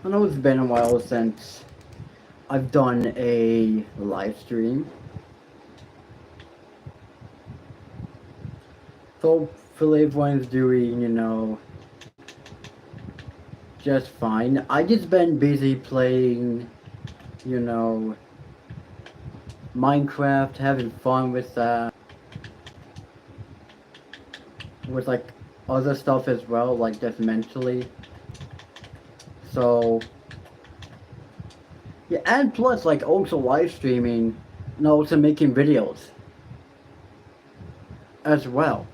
I know it's been a while since I've done a live stream. So hopefully everyone's doing, just fine. I just been busy playing, you know, Minecraft, having fun with that. With like other stuff as well, like just mentally. So yeah, and plus like also live streaming and also making videos as well.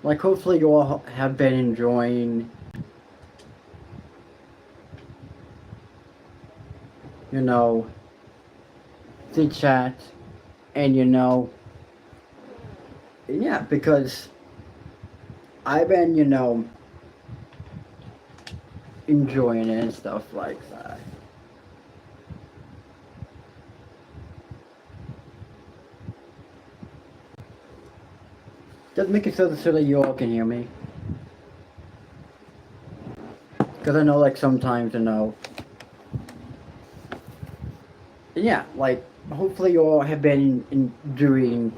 Like hopefully you all have been enjoying, you know, the chat and yeah, because I've been, enjoying it and stuff like that. Just make it so that you all can hear me. Because I know, like, sometimes, yeah, like, hopefully you all have been doing,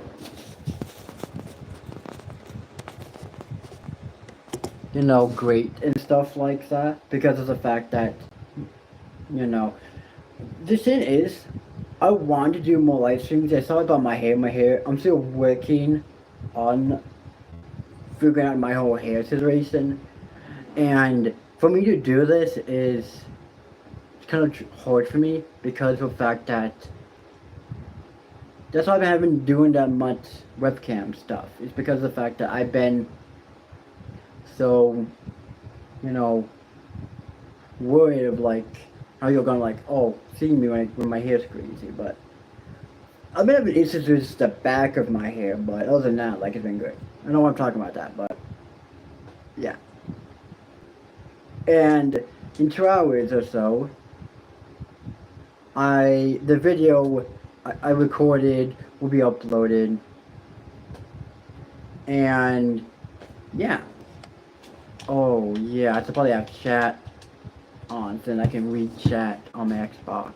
great and stuff like that. Because of the fact that, you know, the thing is, I want to do more live streams. I thought about my hair. I'm still working on figuring out my whole hair situation. And for me to do this is kind of hard for me because of the fact that that's why I haven't been doing that much webcam stuff. It's because of the fact that I've been so, you know, worried of like how you're gonna like, oh, see me when my hair's crazy. But I've been having issues with the back of my hair, but other than that, like, it's been great. I know I'm talking about that, but yeah. And in 2 hours or so, the video I recorded will be uploaded, and yeah. Oh yeah, I should probably have chat on, so then I can read chat on my Xbox.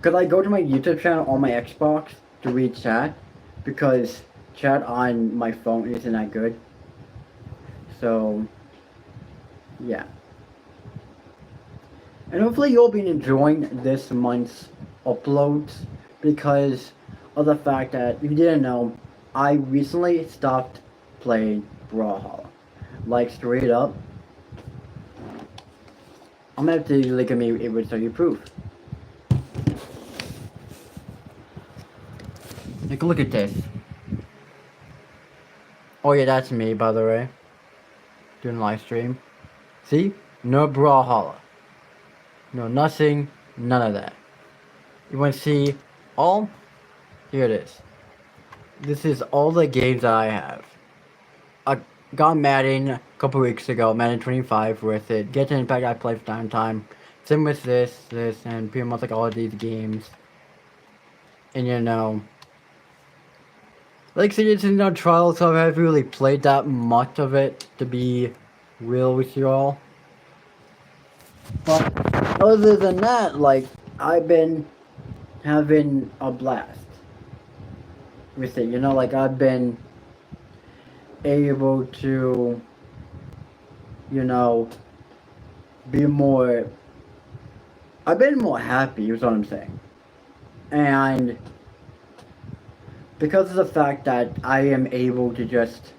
Cause I go to my YouTube channel on my Xbox to read chat, because chat on my phone isn't that good. So yeah. And hopefully you'll be enjoying this month's uploads because of the fact that, if you didn't know, I recently stopped playing Brawlhalla. Like, straight up. I'm gonna have to look at me able to show you proof. Take a look at this. Oh yeah, that's me, by the way. Doing live stream. See? No Brawlhalla. No nothing, none of that. You want to see all? Here it is. This is all the games that I have. I got Madden a couple weeks ago, Madden 25 with it. Get to Impact I play from time to time. Same with this, and pretty much like all of these games. And like I said, it's in trial, so I haven't really played that much of it, to be real with you all. But other than that, like, I've been having a blast with it. Like, I've been able to, be more. I've been more happy, is what I'm saying. And because of the fact that I am able to just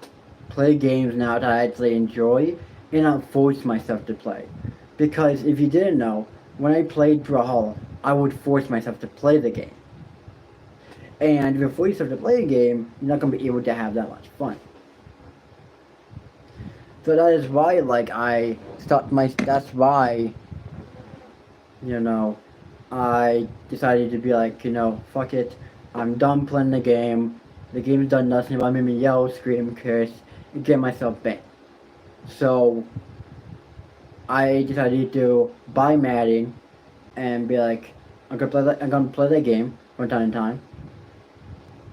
play games now that I actually enjoy and not force myself to play. Because if you didn't know, when I played Brawlhalla, I would force myself to play the game. And if you force yourself to play a game, you're not going to be able to have that much fun. So that is why, like, that's why, I decided to be like, fuck it, I'm done playing the game. The game's done nothing but make me yell, scream, curse, and get myself banned. So I decided to buy Madden and be like, I'm gonna play that game from time to time,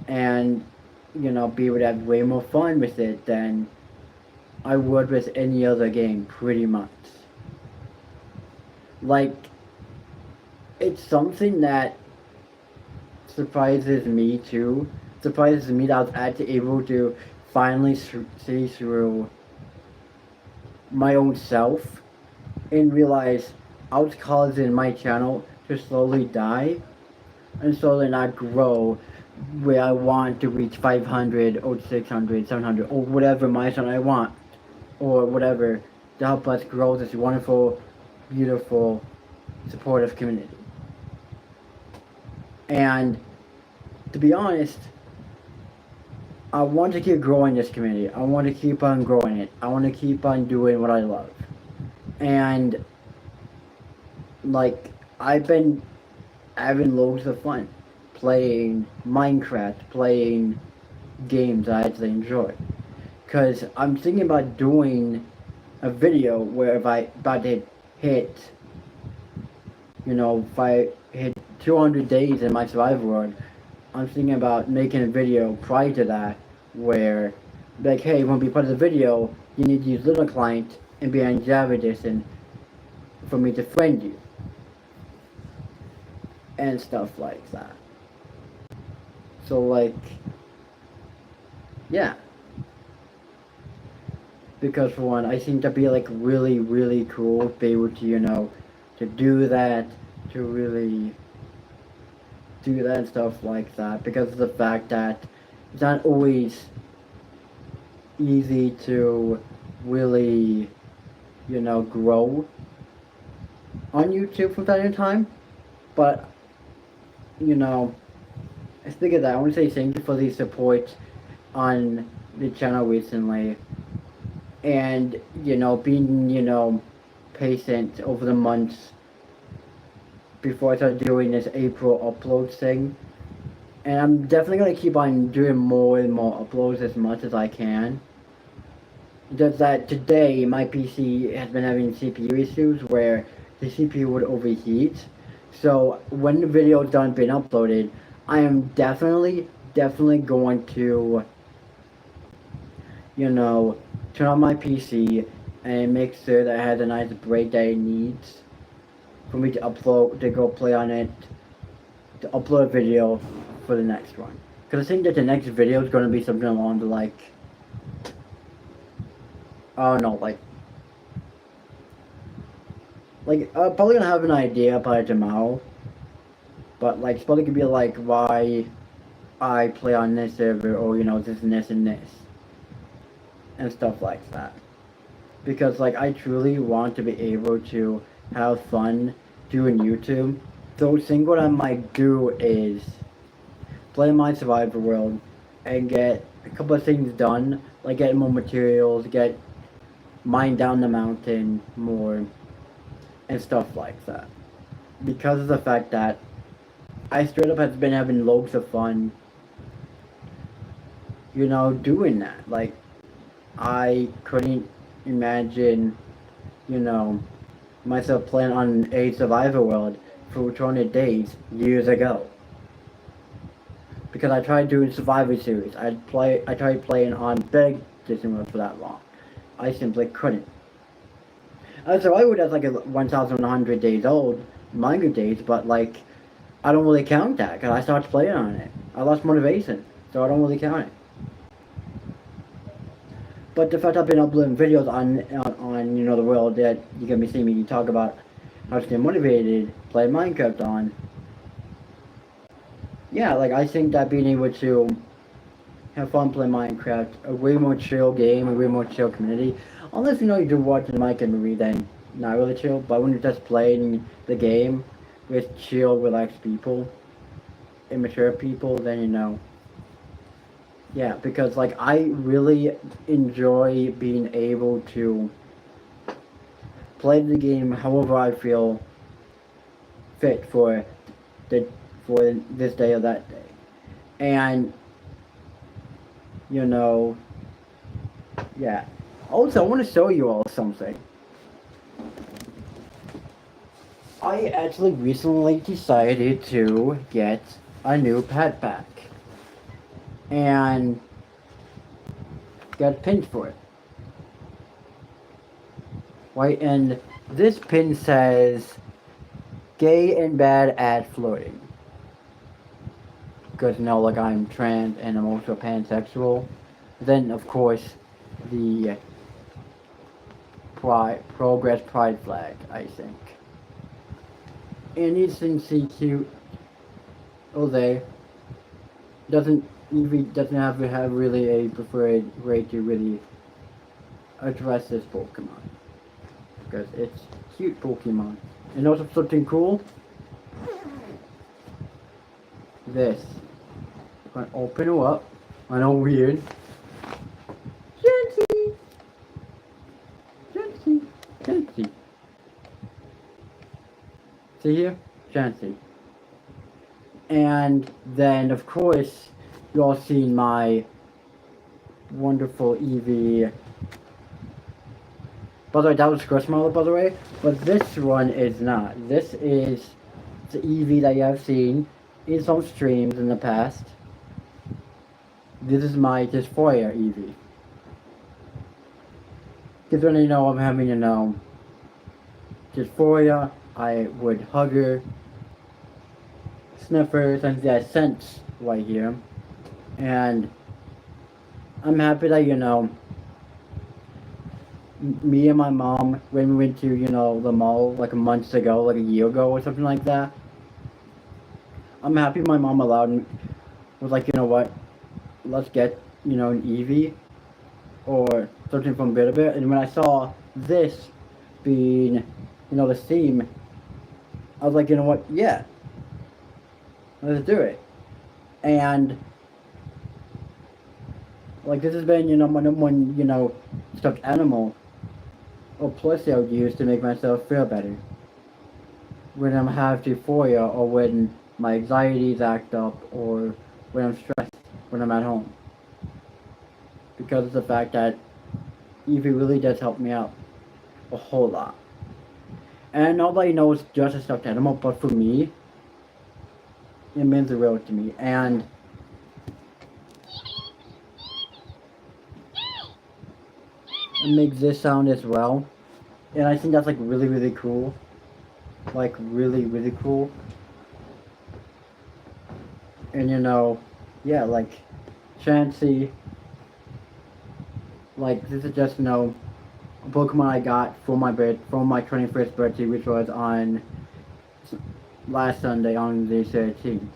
and be able to have way more fun with it than I would with any other game, pretty much. Like, it's something that surprises me too. Surprises me that I was actually able to finally see through my own self and realize I was causing my channel to slowly die and slowly not grow where I want to reach 500 or 600, 700 or whatever milestone I want or whatever to help us grow this wonderful, beautiful, supportive community. And to be honest, I want to keep growing this community. I want to keep on growing it. I want to keep on doing what I love. And like I've been having loads of fun playing Minecraft, playing games I actually enjoy. Cause I'm thinking about doing a video where if I about to hit, if I hit 200 days in my survival world, I'm thinking about making a video prior to that where, like, hey, when we put the video, you need to use little client and be on Java Edition for me to friend you. And stuff like that. So, like, yeah. Because for one, I think that'd be like really, really cool to be able to, to do that, to really do that and stuff like that. Because of the fact that it's not always easy to really, grow on YouTube from time to time. But, I think of that. I want to say thank you for the support on the channel recently. And, being, patient over the months before I started doing this April upload thing. And I'm definitely going to keep on doing more and more uploads as much as I can. Just that today my PC has been having CPU issues where the CPU would overheat. So when the video is done being uploaded, I am definitely going to, turn on my PC and make sure that it has a nice break that it needs for me to upload, to go play on it, to upload a video for the next one. Because I think that the next video is going to be something along the probably going to have an idea by tomorrow. But it's probably going to be why I play on this server or, this and this and this. And stuff like that. Because I truly want to be able to have fun doing YouTube. So I think what I might do is play my survivor world and get a couple of things done, like get more materials, get mine down the mountain more, and stuff like that. Because of the fact that I straight up have been having loads of fun, doing that. I couldn't imagine, myself playing on a survivor world for 200 days years ago. Because I tried doing Survivor Series. I tried playing on Big Disney World for that long. I simply couldn't. Survivor that's a 1,100 days old, Minecraft days, but I don't really count that because I started playing on it. I lost motivation, so I don't really count it. But the fact I've been uploading videos on the world that you can be seeing me talk about how to stay motivated, play Minecraft on. Yeah, I think that being able to have fun playing Minecraft, a way more chill game, a way more chill community. Unless you do watch the Minecraft movie, then not really chill. But when you're just playing the game with chill, relaxed people, immature people, then yeah, because I really enjoy being able to play the game however I feel fit for this day or that day. And yeah. Also, I want to show you all something. I actually recently decided to get a new pet pack. And got pinched for it. right? And this pin says gay and bad at flirting. Because, like, I'm trans and I'm also pansexual. Then, of course, the progress pride flag, I think. And these things see cute. Oh, they doesn't even doesn't have to have really a preferred way to really address this Pokemon, because it's cute Pokemon. And also something cool. This. I'm gonna open it up. I know, weird. Jancy! Jancy! Jancy! See here? Jancy. And then, of course, you all seen my wonderful Eevee. By the way, that was Squishmallow, by the way. But this one is not. This is the Eevee that you have seen in some streams in the past. This is my Dysphoria Eevee. Because when you know I'm having, Dysphoria, I would hug her, sniff her, since that scent right here. And I'm happy that, me and my mom, when we went to, the mall like months ago, like a year ago or something like that, I'm happy my mom allowed me, was like, you know what, let's get, an Eevee or something from Bit. And when I saw this being, the theme, I was like, you know what, yeah, let's do it. And like, this has been, my number one, stuffed animal or plushie I would use to make myself feel better when I'm have dysphoria, or when my anxieties act up, or when I'm stressed when I'm at home. Because of the fact that Eevee really does help me out a whole lot. And nobody knows just a stuffed animal, but for me, it means the world to me. And it makes this sound as well. And I think that's like really, really cool. Like, really, really cool. And yeah, like, Chansey, like, this is just, a Pokemon I got for my 21st birthday, which was on last Sunday, on the 13th.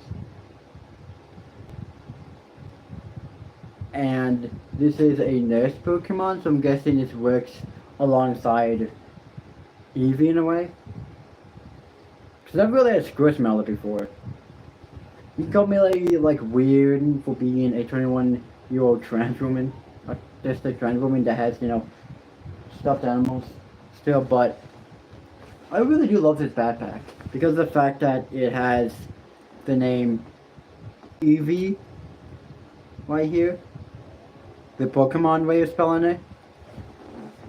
And this is a nurse Pokemon, so I'm guessing this works alongside Eevee in a way. Because I've really had Squishmallow before. He called me like weird for being a 21-year-old trans woman. Just a trans woman that has, stuffed animals still, but I really do love this backpack because of the fact that it has the name Eevee right here, the Pokemon way of spelling it.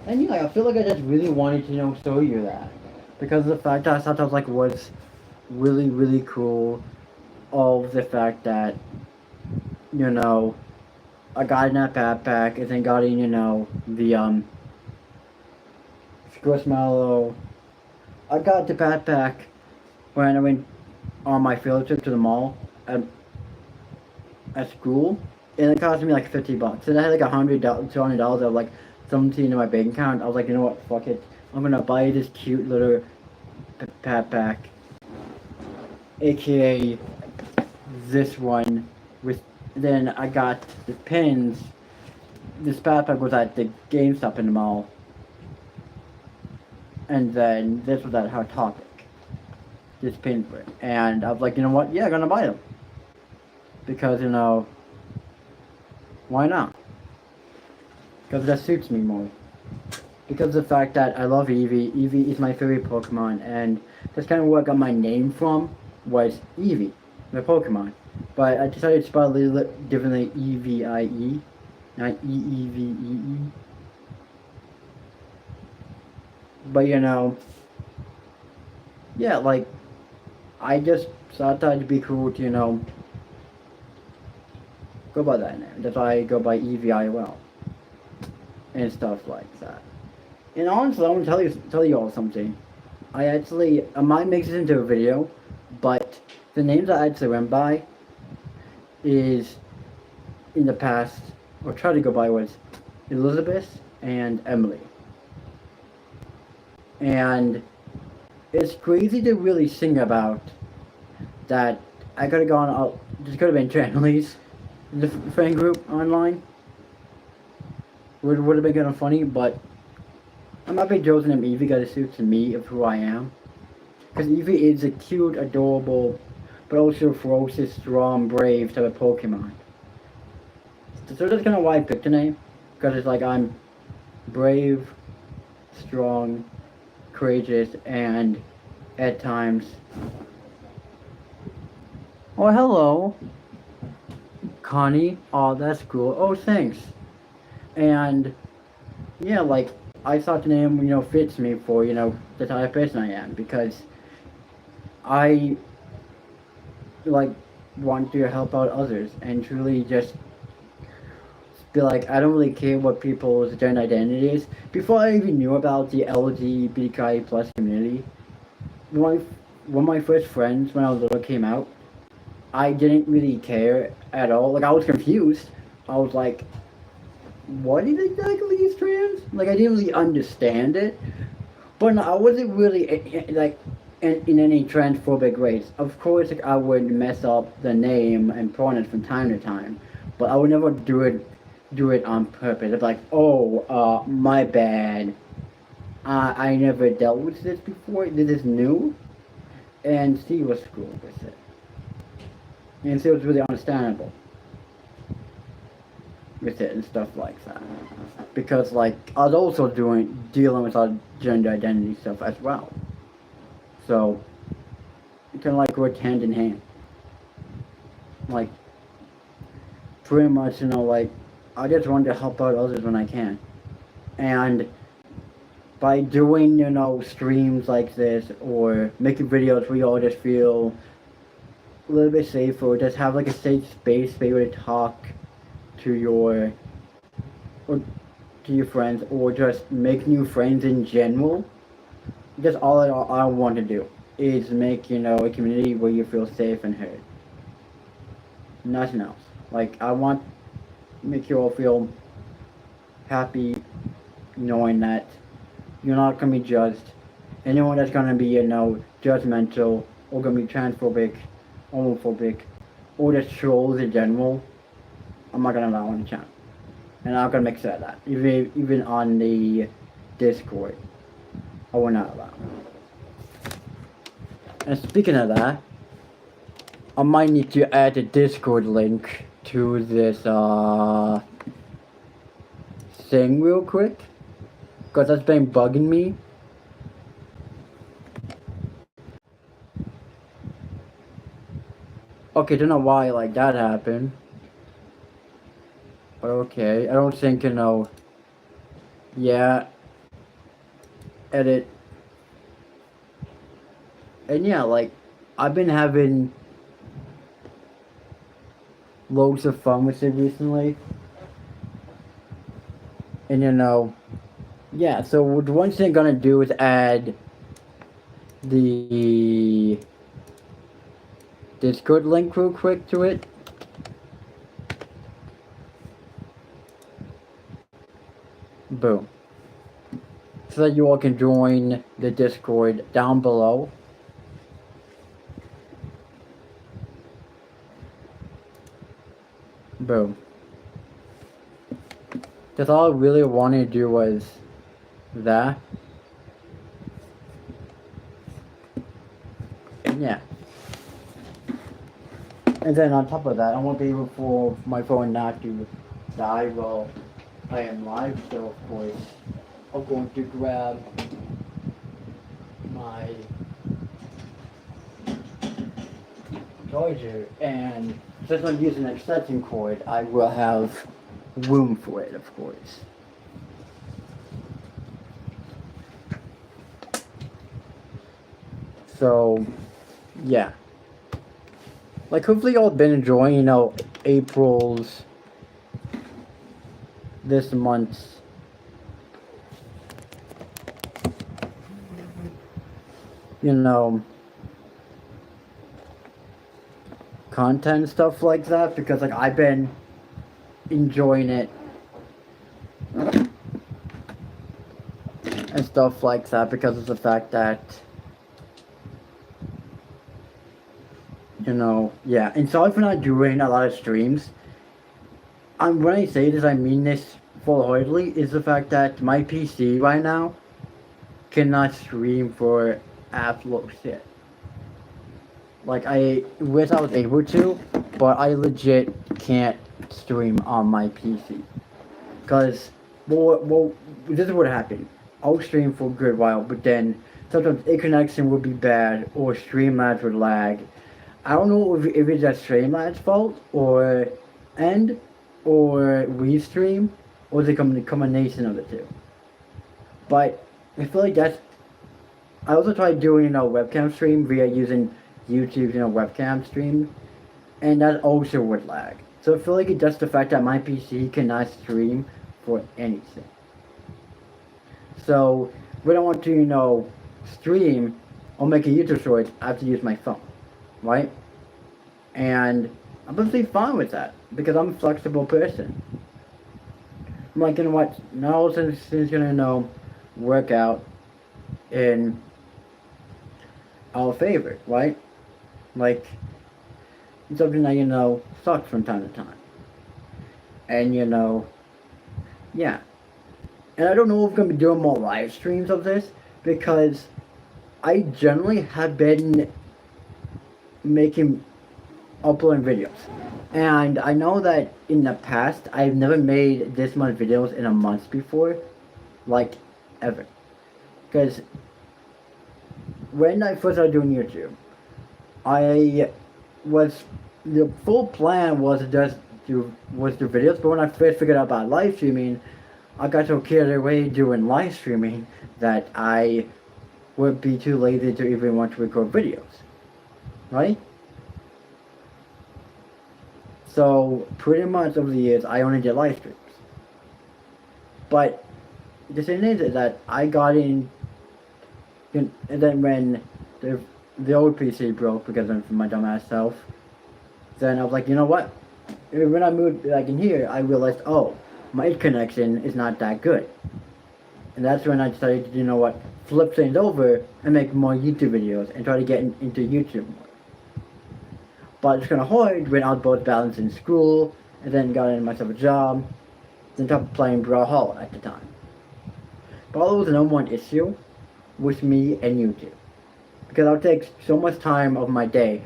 And I feel like I just really wanted to show you that, because of the fact that I thought that was really, really cool. Of the fact that I got in that backpack, and then got in the Squishmallow. I got the backpack when I went on my field trip to the mall at school, and it cost me like $50. And I had like $200 of like something in my bank account. I was like, you know what, fuck it, I'm gonna buy this cute little backpack, aka this one. Then I got the pins. This backpack was at the GameStop in the mall. And then this was at Hot Topic. This pin for it. And I was like, you know what? Yeah, I'm gonna buy them. Because, why not? Because that suits me more. Because of the fact that I love Eevee. Eevee is my favorite Pokemon. And that's kind of where I got my name from, was Eevee, my Pokemon. But I decided to spell it a little differently, E-V-I-E, not E-E-V-E-E. But yeah, like, I just thought it'd be cool to, go by that name. That's why I go by EVIOL and stuff like that. And honestly, I want to tell you all something. I might make this into a video, but the names I actually went by is in the past, or tried to go by, was Elizabeth and Emily. And it's crazy to really think about that. I could have gone out, this could have been families in the friend group online. Would have been kind of funny, but I'm not being chosen name Evie because it suits me of who I am. Because Evie is a cute, adorable, but also ferocious, strong, brave type of Pokemon. So that's kind of why I picked the name. Because it's like I'm brave, strong, courageous, and at times. Oh, hello, Connie. Oh, that's cool. Oh, thanks. And yeah, like I thought the name fits me for the type of person I am because I like want to help out others and truly just be like I don't really care what people's gender identity is. Before I even knew about the LGBTQIA plus community, one of my first friends when I was little came out, I didn't really care at all. Like I was confused. I was like, what is exactly is trans? Like I didn't really understand it, but I wasn't really like in any transphobic ways. Of course, like, I would mess up the name and pronouns from time to time, but I would never do it on purpose. I'd be like, oh, my bad. I never dealt with this before. This is new, and she was cool with it, and she was really understandable with it and stuff like that. Because like I was also dealing with our gender identity stuff as well. So it kind of like worked hand in hand. Like pretty much, like I just want to help out others when I can, and by doing streams like this or making videos where you all just feel a little bit safer, or just have like a safe space for you to talk to your friends, or just make new friends in general. Just all I want to do is make a community where you feel safe and heard. Nothing else. Like I want to make you all feel happy, knowing that you're not gonna be judged. Anyone that's gonna be judgmental or gonna be transphobic, homophobic, or just trolls in general, I'm not gonna allow on the channel. And I'm gonna make sure of that. Even on the Discord, I will not allow. And speaking of that, I might need to add the Discord link to this thing real quick, because that's been bugging me. Okay, don't know why like that happened. But okay, I don't think yeah, edit. And yeah, like I've been having loads of fun with it recently. And yeah, so the one thing I'm gonna do is add the Discord link real quick to it. Boom. So that you all can join the Discord down below. Boom. That's all I really wanted to do was that. And yeah. And then on top of that, I won't be able for my phone not to die while I am live, so of course I'm going to grab my charger, and since I'm using an extension cord, I will have room for it, of course. So, yeah. Like, hopefully y'all been enjoying, April's, this month's you know, content stuff like that because like I've been enjoying it and stuff like that because of the fact that yeah. And sorry for not doing a lot of streams. When I say this, I mean this full-heartedly. Is the fact that my PC right now cannot stream for absolute shit. Like I wish I was able to, but I legit can't stream on my PC. Cause this is what happened. I'll stream for a good while, but then sometimes a connection would be bad or Streamlabs would lag. I don't know if it's a Streamlabs fault or end or Restream or the combination of the two. But I feel like that's. I also tried doing a webcam stream via using YouTube's webcam stream, and that also would lag. So I feel like it's just the fact that my PC cannot stream for anything. So when I want to stream or make a YouTube short, I have to use my phone, right? And I'm perfectly fine with that because I'm a flexible person. I'm like, you know what? Not all things gonna work out in our favor, right? Like it's something that sucks from time to time, and yeah. And I don't know if I'm gonna be doing more live streams of this because I generally have been making uploading videos. And I know that in the past I've never made this much videos in a month before. Like ever. Because when I first started doing YouTube, the full plan was just do videos, but when I first figured out about live streaming, I got so carried away doing live streaming that I would be too lazy to even want to record videos. Right? So pretty much over the years I only did live streams. But the thing is that I got in and then when the old PC broke because of my dumbass self, then I was like, you know what? When I moved back in here, I realized, oh, my connection is not that good. And that's when I decided to, flip things over and make more YouTube videos and try to get into YouTube more. But it's kind of hard when I was both balancing school and then got into myself a job, then top playing Brawlhalla at the time. Brawlhalla was the number one issue with me and YouTube. Because I would take so much time of my day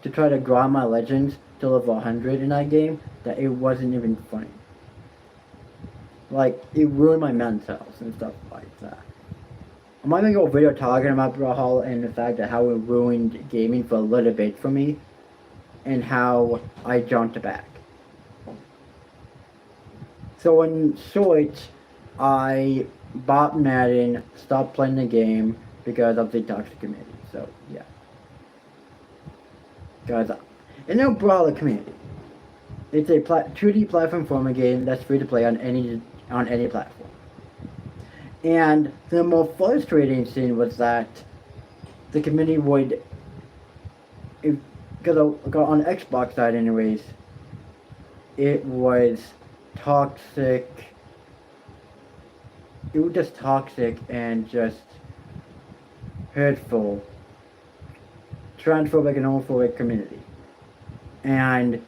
to try to grind my legends to level 100 in that game that it wasn't even funny. Like, it ruined my mental health and stuff like that. I might make a video talking about Brawlhalla and the fact that how it ruined gaming for a little bit for me and how I jumped back. So in short, I bought Madden, stopped playing the game because of the toxic community. So yeah, guys, in the Brawler community, it's a 2D platform former game that's free to play on any platform. And the more frustrating thing was that the community would, because on the Xbox side anyways, it was toxic. It was just toxic and just hurtful, transphobic and homophobic community. And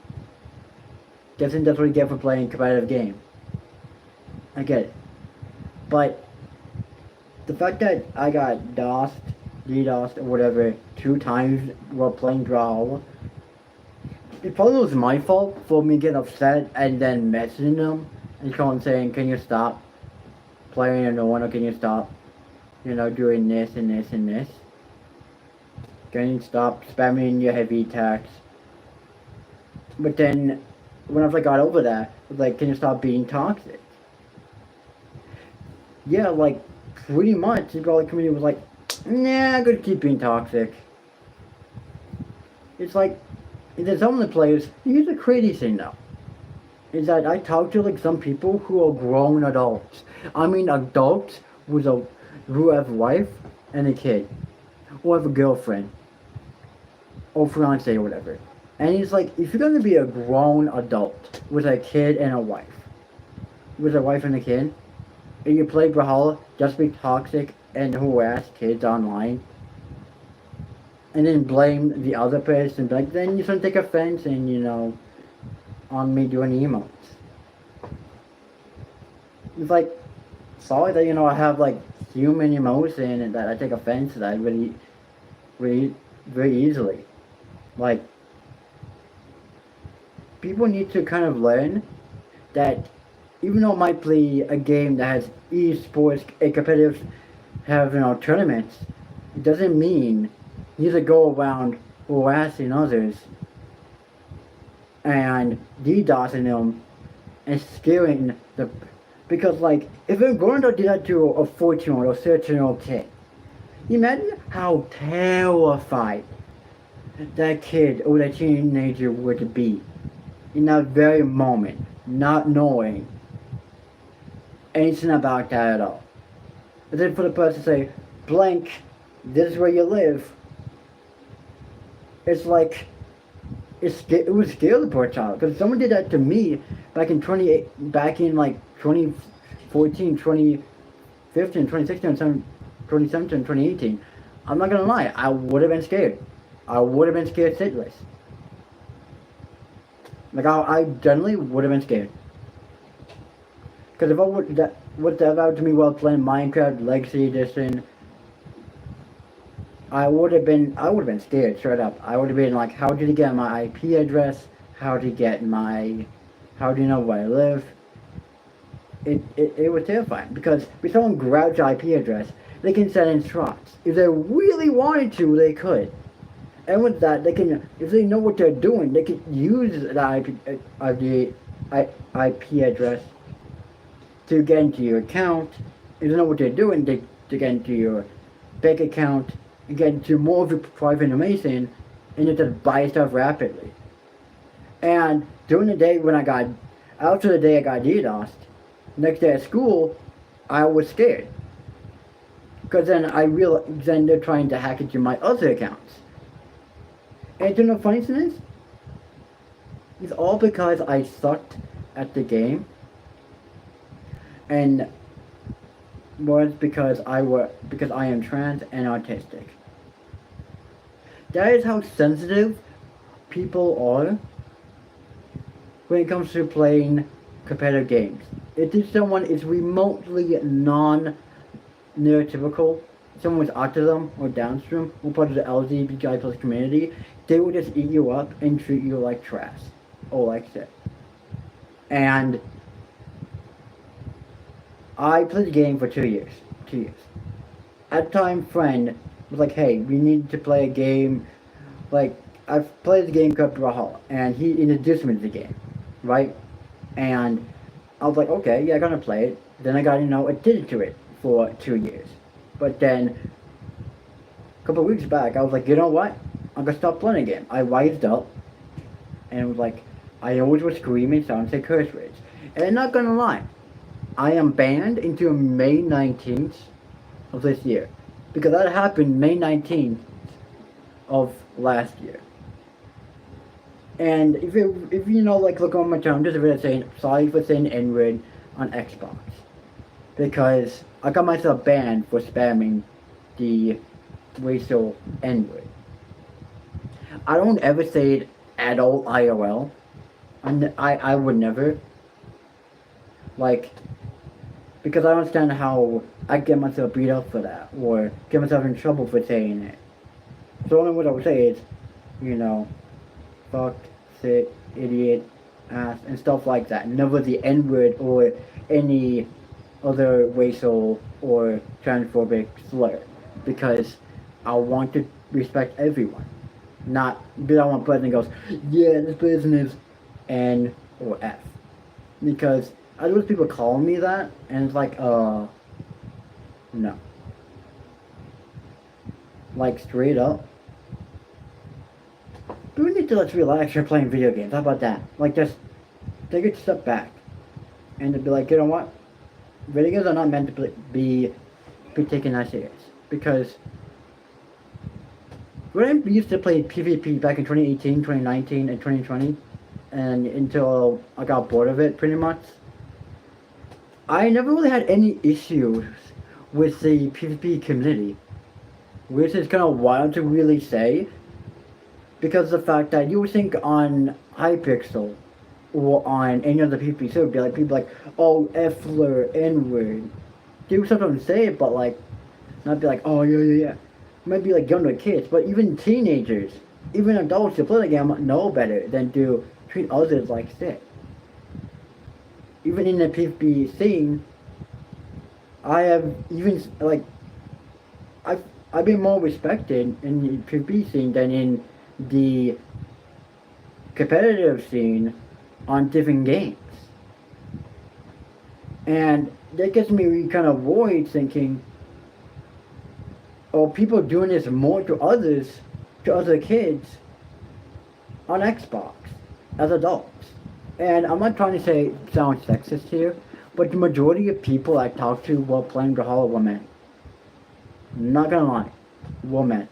guessing that's what you get for playing a competitive game. I get it. But the fact that I got DDoSed or whatever 2 times while playing Brawl, it probably was my fault for me getting upset and then messaging them and calling saying, can you stop playing and no one, or can you stop, doing this and this and this? Can you stop spamming your heavy attacks? But then, when I got over that, it was like, can you stop being toxic? Yeah, like, pretty much, the Brawler community was like, nah, I'm gonna keep being toxic. It's like, there's some of the players, here's the crazy thing though, is that I talk to some people who are grown adults. I mean adults who have a wife and a kid. or have a girlfriend or fiance or whatever. And he's like, if you're gonna be a grown adult with a kid and a wife, with a wife and a kid, and you play Brawlhalla, just be toxic and harass kids online, and then blame the other person, like then you shouldn't take offense and on me doing emotes. It's like sorry that I have like human emotion and that I take offense to that really very easily. Like people need to kind of learn that even though I might play a game that has esports a competitive have tournaments, it doesn't mean you need to go around harassing others and DDoSing them and scaring the because like if a grown adult did that to a 14-year-old or 13-year-old kid, imagine how terrified that kid or that teenager would be in that very moment, not knowing anything about that at all. And then for the person to say, blank, this is where you live, it's like it was scary the poor child because someone did that to me back in like 2014, 2015, 2016, 2017, 2018. I'm not gonna lie, I would have been scared. I would have been scared shitless. Like I generally would have been scared. Because if I would that happened to me while playing Minecraft Legacy Edition, I would have been scared straight up. I would have been like, how did he get my IP address? How do you know where I live? It was terrifying because if someone grabs your IP address, they can send in shots. If they really wanted to, they could. And with that, they can, if they know what they're doing, they can use the IP address to get into your account. If they know what they're doing, to get into your bank account, and get into more of your private information, and you just buy stuff rapidly. And during the day after the day I got DDoSed, next day at school, I was scared. Because then I realized, then they're trying to hack into my other accounts. And you know the funny thing is? It's all because I sucked at the game. And was because I am trans and autistic. That is how sensitive people are when it comes to playing competitive games. If someone is remotely non-neurotypical, someone with autism or Down syndrome or part of the LGBTQIA plus community, they will just eat you up and treat you like trash or like shit. And I played the game for 2 years. 2 years. At the time, friend was like, "Hey, we need to play a game." Like, I've played the game called Brawlhalla, and he introduced me to the game, right? And I was like, "Okay, yeah, I'm gonna play it." Then I got addicted to it for 2 years. But then a couple of weeks back, I was like, you know what? I'm gonna stop playing the game. I wised up, and it was like I always was screaming, so I'm saying curse words. And I'm not gonna lie. I am banned until May 19th of this year. Because that happened May 19th of last year. And if you look on my channel, just a video saying, sorry for saying N-word on Xbox. Because I got myself banned for spamming the racial N-word. I don't ever say it at all IRL. I would never. Like, because I understand how I get myself beat up for that, or get myself in trouble for saying it. So only what I would say is, fuck, shit, idiot, ass, and stuff like that. Never the N-word or any other racial or transphobic slur. Because I want to respect everyone. Not be that one person goes, yeah, this person is N or F. Because I know people call me that, and it's like, no. Like, straight up. We need to let's relax, you're playing video games, how about that? Like, just take a step back. And to be like, you know what? Video games are not meant to be taken that serious. Because when I used to play PvP back in 2018, 2019, and 2020, and until I got bored of it, pretty much, I never really had any issues with the PvP community, which is kind of wild to really say, because of the fact that you would think on Hypixel or on any other PvP server, be like people like, oh, F-word, N-word. They would sometimes say it, but like, not be like, oh, yeah, yeah, yeah. It might be like younger kids, but even teenagers, even adults who play the game know better than to treat others like shit. Even in the PvP scene, I have even like I've been more respected in the PvP scene than in the competitive scene on different games, and that gets me kind of worried, thinking, oh, people doing this more to others, to other kids, on Xbox as adults. And I'm not trying to say sound sexist here, but the majority of people I talk to while playing Brawlhalla were men. Not gonna lie, were men.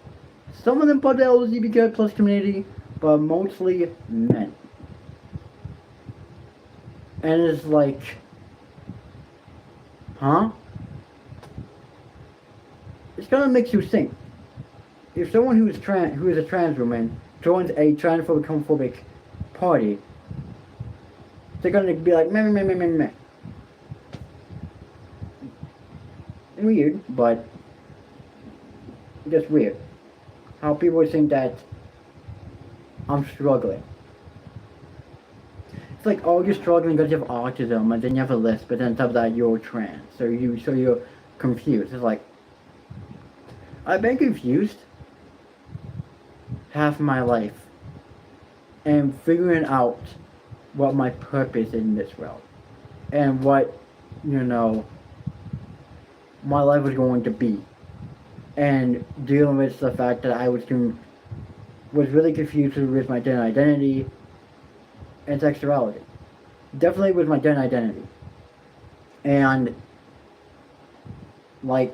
Some of them part of the LGBTQIA plus community, but mostly men. And it's like, huh? It kind of makes you think. If someone who is a trans woman joins a transphobic, homophobic party, they're gonna be like, meh, meh, meh, meh, meh. Weird, but just weird. How people think that I'm struggling. It's like, oh, you're struggling because you have autism, and then you have a lisp, but then on top of that, you're trans, so you're confused. It's like, I've been confused half my life, and figuring out what my purpose in this world, and what, my life was going to be, and dealing with the fact that I was really confused with my gender identity and sexuality. Definitely with my gender identity. And, like,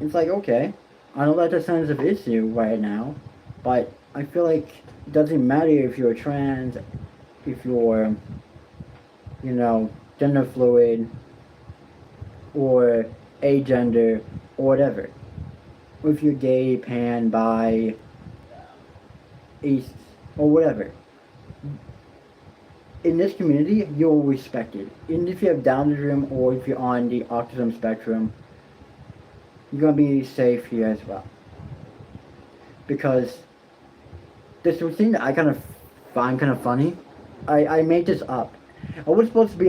it's like, okay, I know that's a sensitive issue right now, but I feel like it doesn't matter if you're trans, if you're, gender fluid, or agender, or whatever. Or if you're gay, pan, bi, ace, or whatever. In this community, you're respected. And if you have Down syndrome, or if you're on the autism spectrum, you're gonna be safe here as well. Because this thing that I kind of find kind of funny, I made this up. A video was supposed to be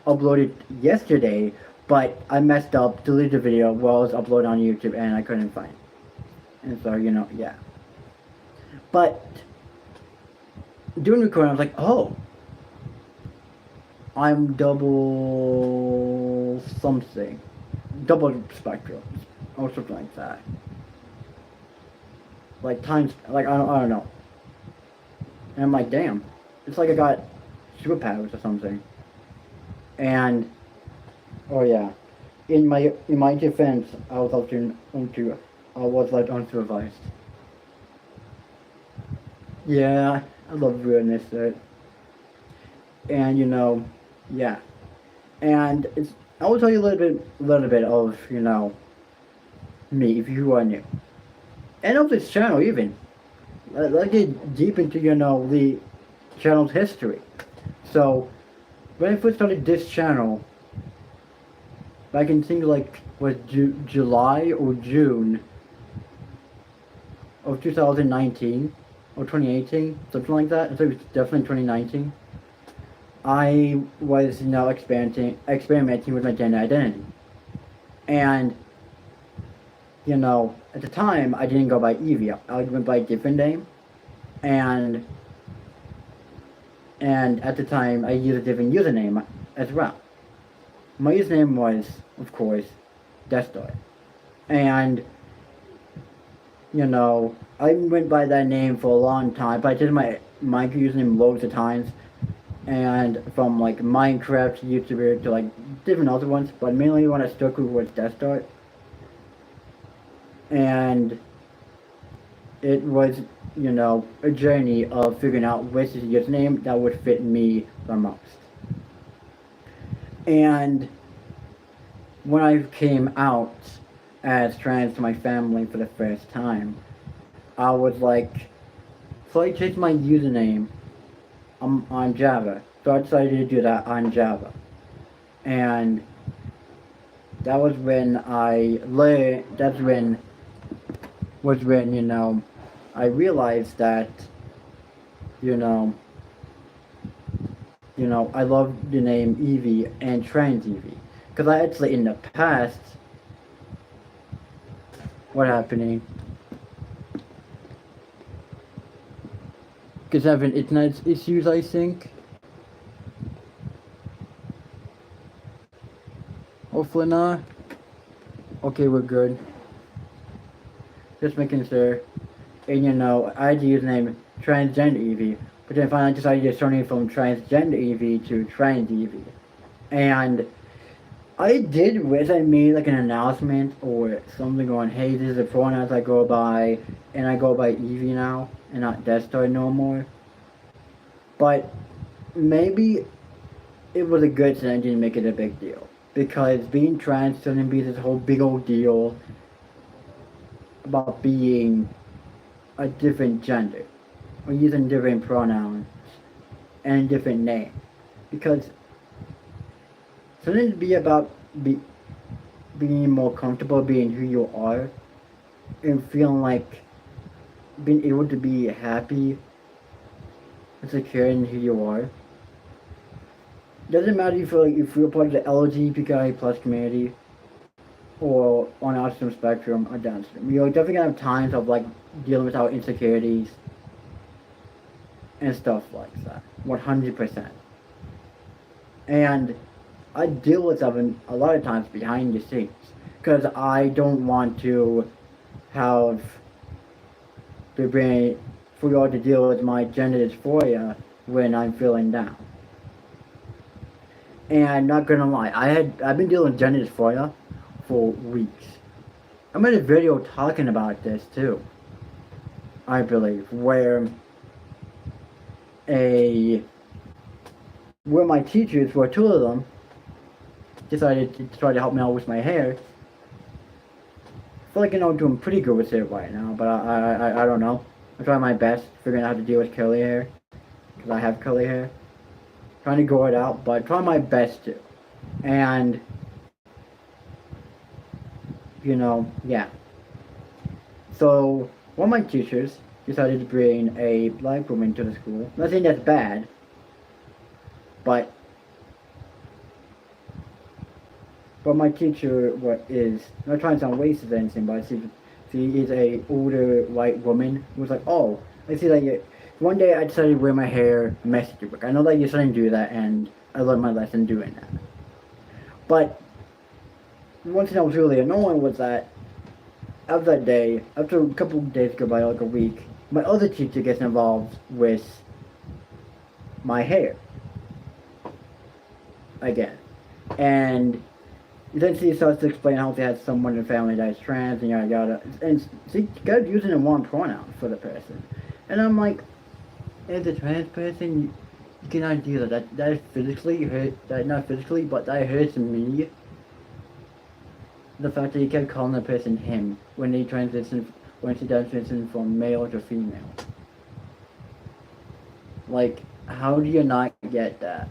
uploaded yesterday, but I messed up, deleted the video while it was uploaded on YouTube, and I couldn't find it. And so, yeah. But during recording, I was like, oh, I'm double something. Double spectrum, or something like that. Like times, like I don't know. And I'm like, damn, it's like I got superpowers or something. And oh yeah, in my defense, I was left unsupervised. Yeah, I love weirdness. And yeah, and I will tell you a little bit of me if you are new, and of this channel even. Let's get deep into the channel's history. So when I first started this channel, back in things like was July or June of 2019 or 2018, something like that. I think it was definitely 2019. I was now experimenting with my gender identity. And, at the time, I didn't go by Evie. I went by a different name. And at the time, I used a different username as well. My username was, of course, Desktop. And, I went by that name for a long time, but I did my username loads of times. And from like Minecraft YouTuber to like different other ones, but mainly when I stuck with was Desktop. And it was, a journey of figuring out which username that would fit me the most. And when I came out as trans to my family for the first time, I was like, so I changed my username on Java. So I decided to do that on Java. And that was when I learned, was when, I realized that, you know, I love the name Evie and trans Evie. Because I actually, in the past, what happening? Because having internet issues, I think. Hopefully not. Okay, we're good. Just making sure. And I had to use the name Transgender Evie. But then finally I decided to turn it from Transgender Evie to Trans Evie. And I did wish I made like an announcement or something going, hey, this is the pronouns I go by, and I go by Evie now, and not Destar no more. But maybe it was a good thing I didn't make it a big deal. Because being trans shouldn't be this whole big old deal about being a different gender or using different pronouns and a different name. Because shouldn't it be about being more comfortable being who you are and feeling like being able to be happy and secure in who you are? Doesn't matter if you're part of the LGBTQIA plus community or on autism spectrum or Down syndrome. You're definitely gonna have times of like dealing with our insecurities and stuff like that. 100%. And I deal with them a lot of times behind the scenes because I don't want to have the brain for y'all to deal with my gender dysphoria when I'm feeling down. And not gonna lie, I've been dealing with gender dysphoria for weeks. I made a video talking about this too, I believe, where my teachers, were two of them, decided to try to help me out with my hair. I feel like I'm doing pretty good with it right now, but I don't know. I'm trying my best figuring out how to deal with curly hair, because I have curly hair. Trying to grow it out, but trying my best to. And, yeah. So, one of my teachers decided to bring a black woman to the school. I'm not saying that's bad, but my teacher is not trying to sound racist or anything, but she is a older white woman who was like, oh, I see that you. One day I decided to wear my hair messy to work. I know that you shouldn't do that, and I learned my lesson doing that. But one thing that was really annoying was that after that day, after a couple of days go by, like a week, my other teacher gets involved with my hair again. And then she starts to explain how she has someone in the family that is trans and yada yada. And she got using the wrong pronoun for the person. And I'm like, as a trans person, you cannot do that. That is physically hurt. That not physically, but that hurts me. The fact that you kept calling the person him when she does transition from male to female. Like, how do you not get that?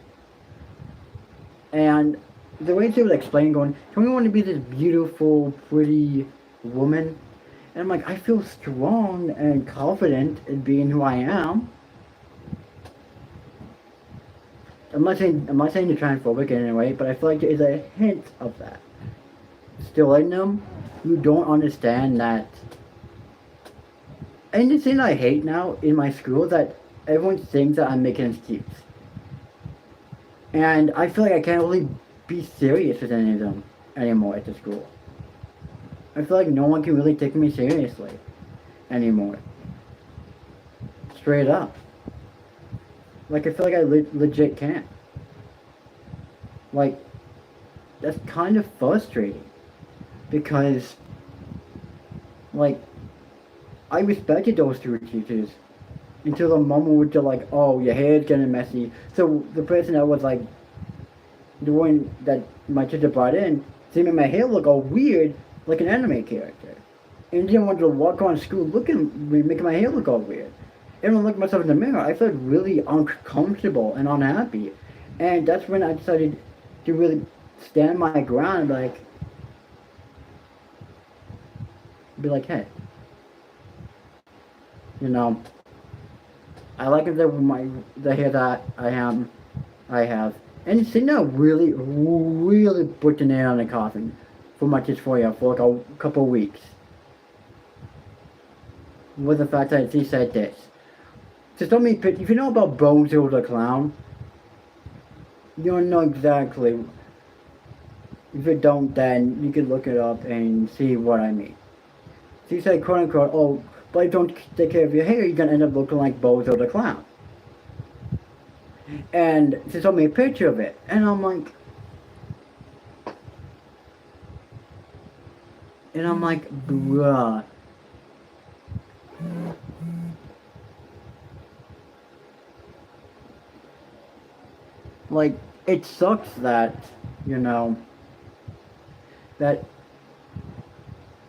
And the way she was explaining, going, "Don't you want to be this beautiful, pretty woman?" And I'm like, I feel strong and confident in being who I am. I'm not saying you're transphobic in any way, but I feel like there is a hint of that still in them. You don't understand that. And the thing I hate now in my school is that everyone thinks that I'm making excuses. And I feel like I can't really be serious with any of them anymore at the school. I feel like no one can really take me seriously anymore. Straight up. Like, I feel like I legit can't. Like, that's kind of frustrating. Because Like, I respected those two teachers until the moment where they're like, oh, your hair's getting messy. So the person that was like the one that my teacher brought in, see me my hair look all weird like an anime character. And didn't want to walk around school looking making my hair look all weird. And when I looked at myself in the mirror, I felt really uncomfortable and unhappy. And that's when I decided to really stand my ground, like be like, hey, you know, I like it that the hair that I have. And it's now really put the nail on the coffin for my dysphoria for like a couple of weeks. With the fact that he said this. Just let me pick, if you know about Bozo the Clown, you'll know exactly. If you don't, then you can look it up and see what I mean. So he said, quote unquote, oh, but if you don't take care of your hair, you're gonna end up looking like Bozo the Clown. And she showed me a picture of it, and I'm like, bruh. Like, it sucks that, you know, that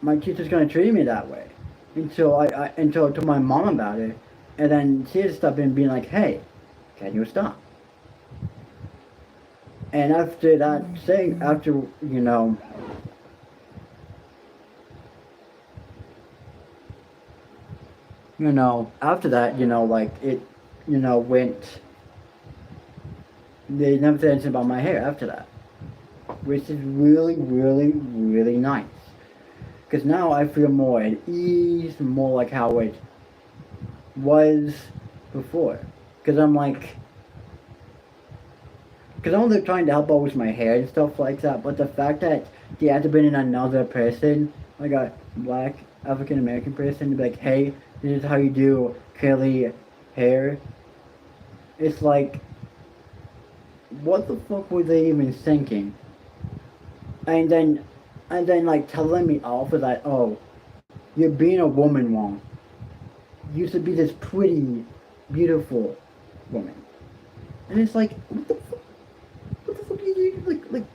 my teacher's gonna treat me that way. Until until I told my mom about it, and then she had stopped in being like, hey, can you stop? And after that saying, after, after that, like it, went, they never said anything about my hair after that. Which is really nice. Because now I feel more at ease, more like how it was before. Because I'm like, because I'm only trying to help out with my hair and stuff like that, but the fact that they had to bring in another person, like a black African American person, to be like, hey, this is how you do curly hair. It's like, what the fuck were they even thinking? And then like telling me off of that, oh, you're being a woman wrong. You used to be this pretty, beautiful woman. And it's like, what the fuck? What the fuck do you do? Like,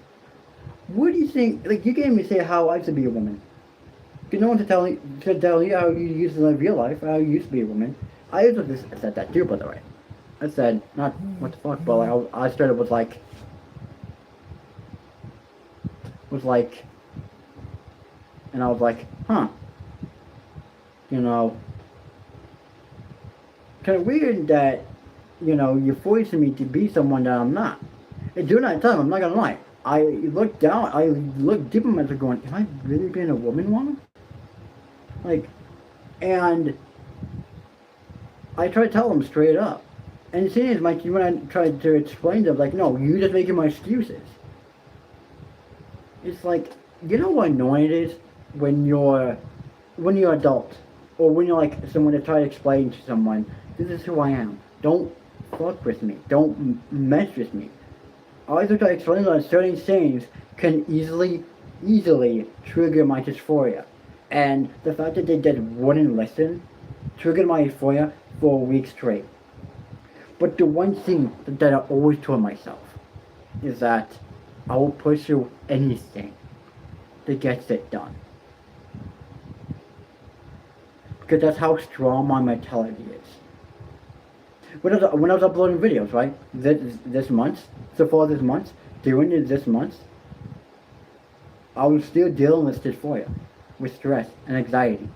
what do you think? Like, you can't even say how I used to be a woman. Because no one to tell you how you used to live your life, how you used to be a woman. I also just said that too, by the way. I said, not what the fuck, but like, I started with like, and I was like, huh, kind of weird that, you're forcing me to be someone that I'm not. And during that time, I'm not gonna lie, I looked deep in myself going, am I really being a woman woman? Like, and I tried to tell them straight up. And the thing is, when I tried to explain to them, like, no, you're just making my excuses. It's like, you know what annoying it is when you're adult, or when you're like someone to try to explain to someone, this is who I am. Don't fuck with me. Don't mess with me. I always try to explain that certain things can easily trigger my dysphoria, and the fact that they just wouldn't listen triggered my dysphoria for a week straight. But the one thing that I always told myself is that I will pursue anything that gets it done. Because that's how strong my mentality is. When I was uploading videos, right, this month, so far this month, during this month, I was still dealing with dysphoria, with stress and anxiety,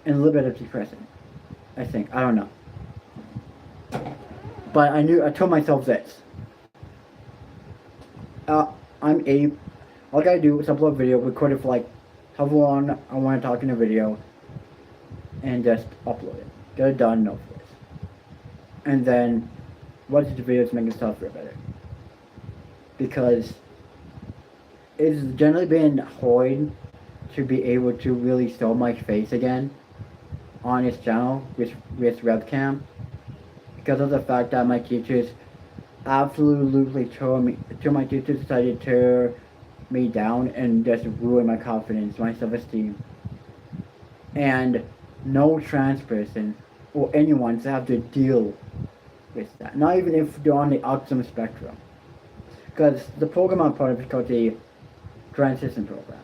and a little bit of depression. I think, I don't know. But I told myself this. All I gotta do is upload a video, record it for like however long I want to talk in a video, and just upload it. Get it done, no force. And then watch the video to make yourself feel better. Because it's generally been hard to be able to really show my face again on this channel with webcam, because of the fact that my teachers absolutely my teachers decided to tear me down and just ruin my confidence, my self-esteem. and no trans person or anyone to have to deal with that. Not even if they're on the autism spectrum, because the program I'm part of is called the transition program,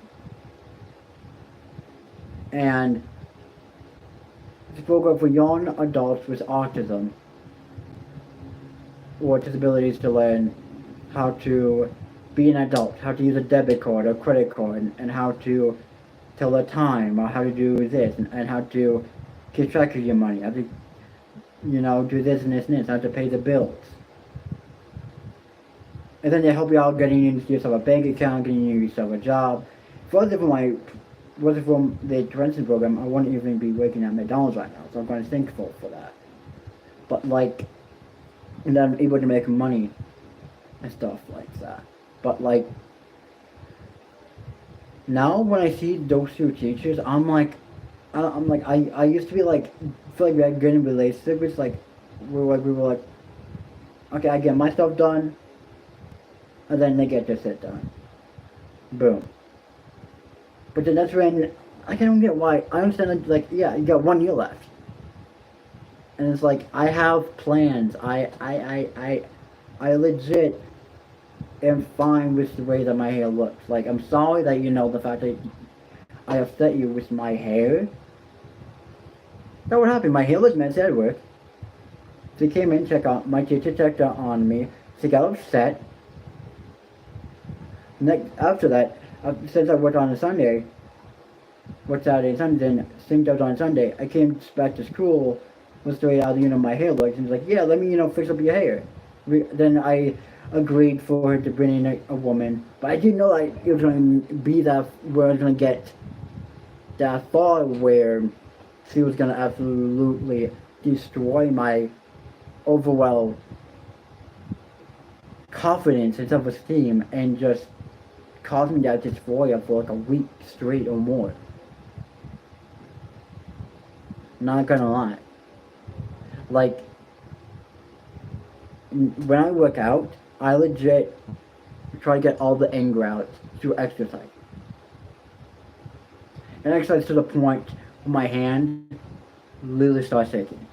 and it's a program for young adults with autism or disabilities to learn how to be an adult, how to use a debit card or credit card, and how to tell the time, or how to do this, and how to keep track of your money, how to, do this and this and this, how to pay the bills. And then they help you out getting yourself a bank account, getting yourself a job. If it wasn't from the transition program, I wouldn't even be working at McDonald's right now. So I'm kind of thankful for that. But and then I'm able to make money and stuff like that. But now when I see those two teachers, I used to be feel like we had good relationships. We were like, okay, I get my stuff done, and then they get their shit done. Boom. But then that's when I don't get why. I understand yeah, you got 1 year left, and it's like I have plans. I legit am fine with the way that my hair looks. Like, I'm sorry that the fact that I upset you with my hair. That would happen. My hair looks messy at work. She came in, my teacher checked out on me. She got upset. After that, since I worked on a Sunday, worked Saturday and Sunday, then synced out on Sunday, I came back to school with the way my hair looks, and he's like, yeah, let me, fix up your hair. Then I agreed for her to bring in a woman, but I didn't know it was going to be that, where I was going to get that far where she was going to absolutely destroy my overall confidence and self-esteem and just cause me that dysphoria for a week straight or more. Not gonna lie. When I work out, I legit try to get all the anger out through exercise. And exercise to the point where my hand literally starts shaking.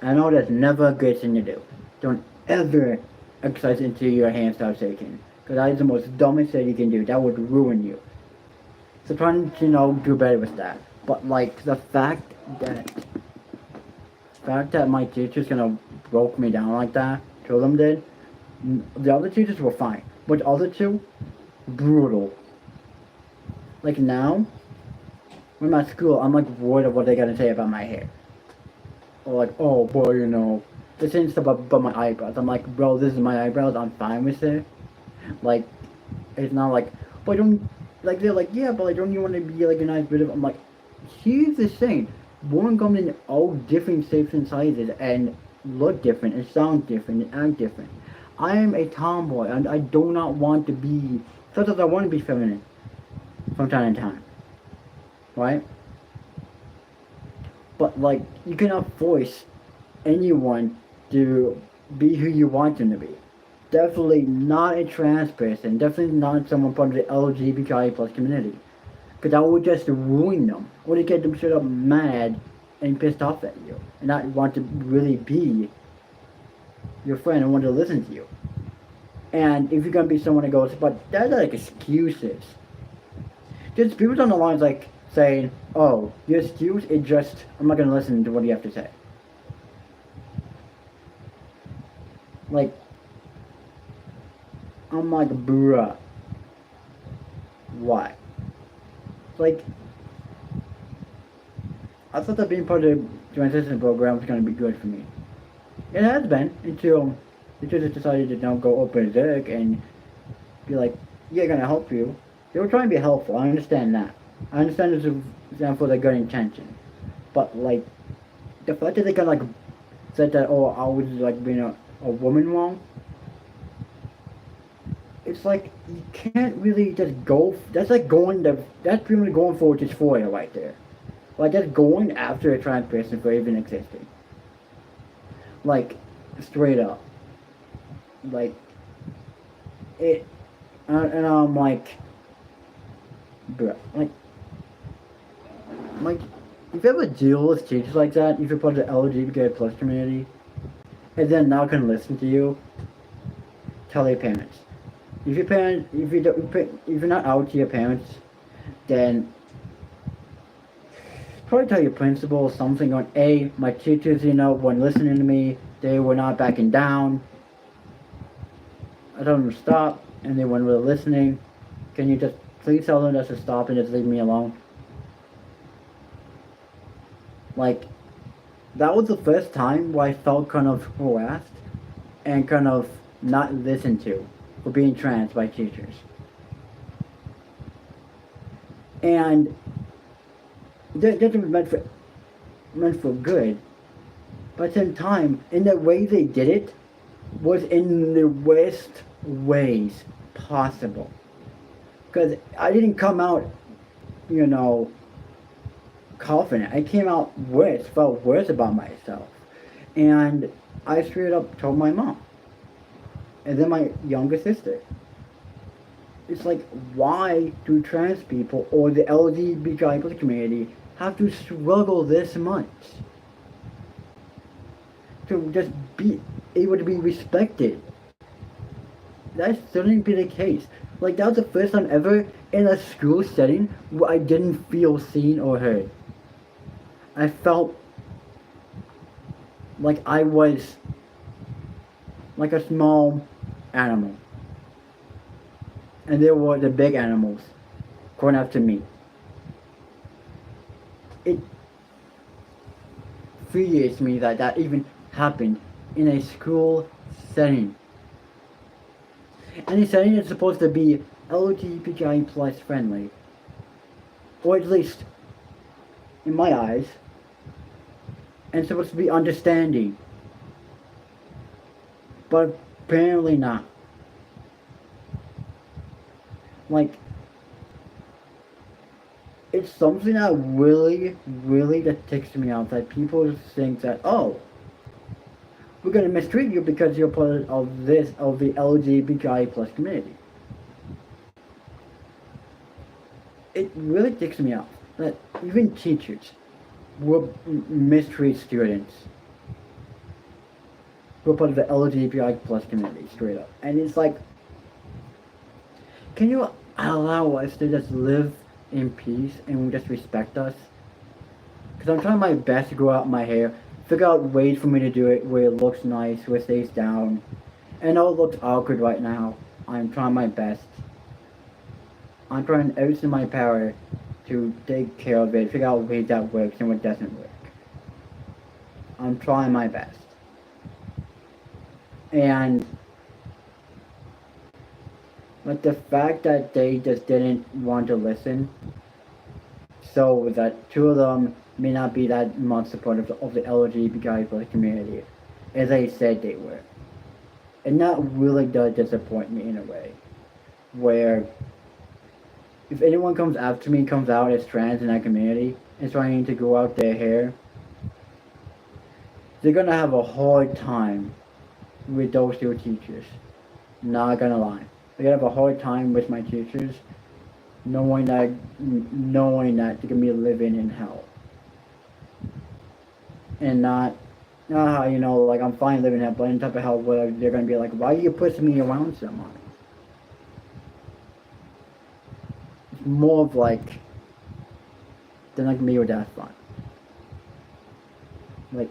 I know that's never a good thing to do. Don't ever exercise until your hand starts shaking. Because that is the most dumbest thing you can do. That would ruin you. So trying to, do better with that. But the fact that my teacher's gonna broke me down like that, two of them did. The other teachers were fine. But the other two, brutal. Now, when I'm at school, I'm worried of what they're gonna say about my hair. Or oh boy, they're saying stuff about my eyebrows. I'm like, bro, this is my eyebrows, I'm fine with it. It's not but don't, they're like, yeah, but don't you want to be a nice bit of, I'm like, here's the thing, one comes in all different shapes and sizes and look different and sound different and act different. I am a tomboy and I do not want to be, sometimes I want to be feminine from time to time, right? But you cannot force anyone to be who you want them to be. Definitely not a trans person. Definitely not someone part of the LGBTQIA plus community. Because that would just ruin them. Or to get them straight up mad and pissed off at you. And not want to really be your friend and want to listen to you. And if you're going to be someone that goes, but that's excuses. Just people on the lines saying, oh, your excuse is just, I'm not going to listen to what you have to say. I'm like, bruh. Why? I thought that being part of the transition program was going to be good for me. It has been, until they just decided to now go open his dick and be like, yeah, going to help you. They were trying to be helpful, I understand that. I understand this is for their good intention. But, the fact that they kind of, said that, oh, I was, being a woman wrong, it's you can't really just go, that's that's pretty much going for dysphoria right there. That's going after a trans person for even existing. Straight up. It, and I'm bruh, if you ever deal with teachers like that, if you're part of the LGBTQIA plus community, and then not gonna listen to you, tell your parents. If your parents, if you don't, if you're not out to your parents, then probably tell your principal something on my teachers, when listening to me, they were not backing down. I told them to stop, and they weren't really listening. Can you just please tell them just to stop and just leave me alone? Like, that was the first time where I felt kind of harassed and kind of not listened to for being trans by teachers. And they're meant for good. But at the same time, in the way they did it was in the worst ways possible. Because I didn't come out, confident. I came out worse, felt worse about myself. And I straight up told my mom. And then my younger sister. It's like, why do trans people or the LGBTQIA community have to struggle this much to just be able to be respected? That shouldn't be the case. Like, that was the first time ever in a school setting where I didn't feel seen or heard. I felt like I was like a small animal. And there were the big animals going after me. It infuriates me that that even happened in a school setting. And a setting is supposed to be LGBTQI plus friendly. Or at least, in my eyes, and supposed to be understanding. But apparently not. Like, it's something that really, really just ticks me off, that people think that, oh, we're gonna mistreat you because you're part of the LGBTQI plus community. It really ticks me off that even teachers will mistreat students who are part of the LGBTQI plus community, straight up. And it's like, can you allow us to just live in peace and just respect us? Because I'm trying my best to grow out my hair, figure out ways for me to do it where it looks nice, where it stays down. And I know it looks awkward right now. I'm trying my best. I'm trying everything in my power to take care of it, figure out ways that works and what doesn't work. I'm trying my best. And but the fact that they just didn't want to listen, so that two of them may not be that much supportive of the LGBTQI community, as they said they were. And that really does disappoint me in a way, where if anyone comes out as trans in that community, and trying to grow out their hair, they're gonna have a hard time with those two teachers. Not gonna lie. They're gonna have a hard time with my teachers, knowing that they're gonna be living in hell. And not how, like, I'm fine living in hell, but in type of hell where they're gonna be like, why are you pushing me around so much? It's more of like, they're not gonna be with that fun. Like,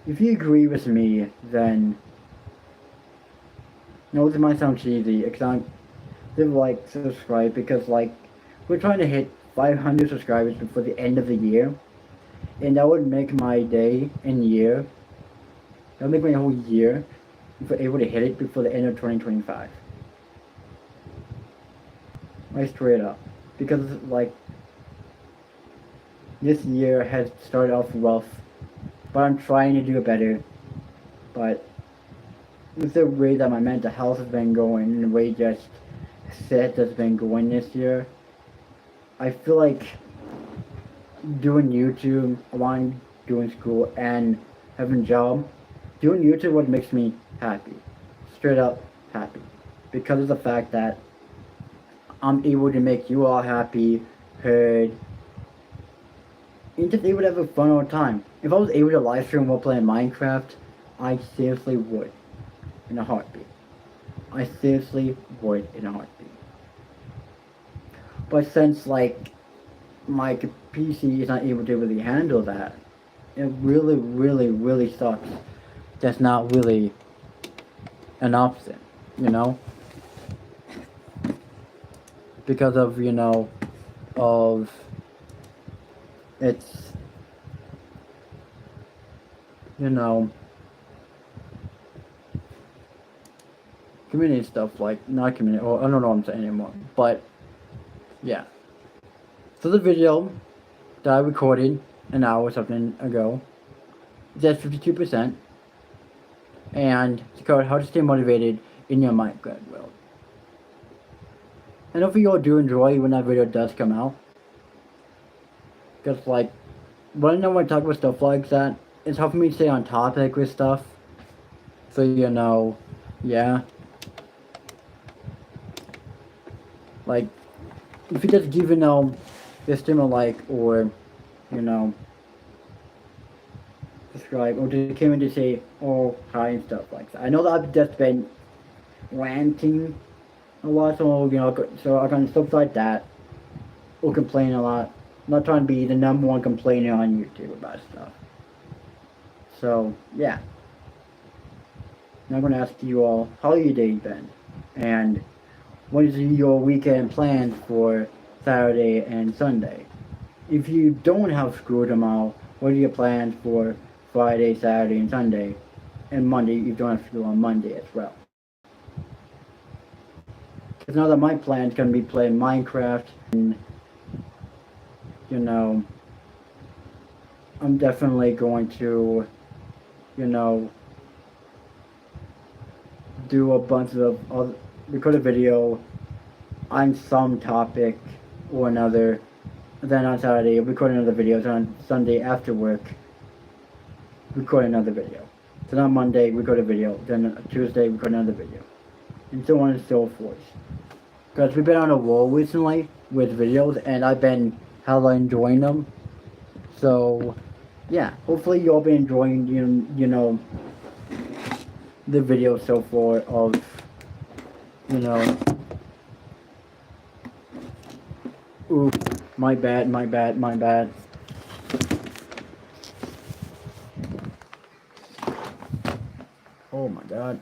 if you agree with me, then this might sound cheesy, because subscribe, because, like, we're trying to hit 500 subscribers before the end of the year, and that would make my day and year, that would make my whole year, if we're able to hit it before the end of 2025. Like, straight up. Because, like, this year has started off rough, but I'm trying to do it better, but with the way that my mental health has been going, and the way just set has been going this year, I feel like doing YouTube while doing school and having a job, doing YouTube what makes me happy. Straight up happy. Because of the fact that I'm able to make you all happy, heard, and just able to have a fun all the time. If I was able to live stream while playing Minecraft, I seriously would. In a heartbeat. I seriously would in a heartbeat. But since, like, my PC is not able to really handle that, it really, really, really sucks. That's not really an option, you know? Because of, of its, community stuff, like, not community, or I don't know what I'm saying anymore, but, yeah. So the video that I recorded an hour or something ago is at 52%, and it's called How to Stay Motivated in Your Minecraft World. And hopefully you all do enjoy when that video does come out. Because, like, when I talk about stuff like that, it's hard for me to stay on topic with stuff. So, yeah. Like, if you just give, this stream a like, or, subscribe, or just came in to say, oh, hi, and stuff like that. I know that I've just been ranting a lot, so I can stuff like that, or complain a lot. I'm not trying to be the #1 complainer on YouTube about stuff. So, yeah. Now I'm going to ask you all, how your day been? And what is your weekend plans for Saturday and Sunday? If you don't have school tomorrow, what are your plans for Friday, Saturday, and Sunday? And Monday, you don't have school on Monday as well. Because now that my plan's going to be playing Minecraft, and, I'm definitely going to, do a bunch of, record a video on some topic or another. Then on Saturday, record another video. So on Sunday after work, record another video. Then on Monday, record a video. Then on Tuesday, record another video. And so on and so forth. Because we've been on a roll recently with videos, and I've been hella enjoying them. So, yeah, hopefully you'll be enjoying, the video so far of, ooh, my bad. Oh my god.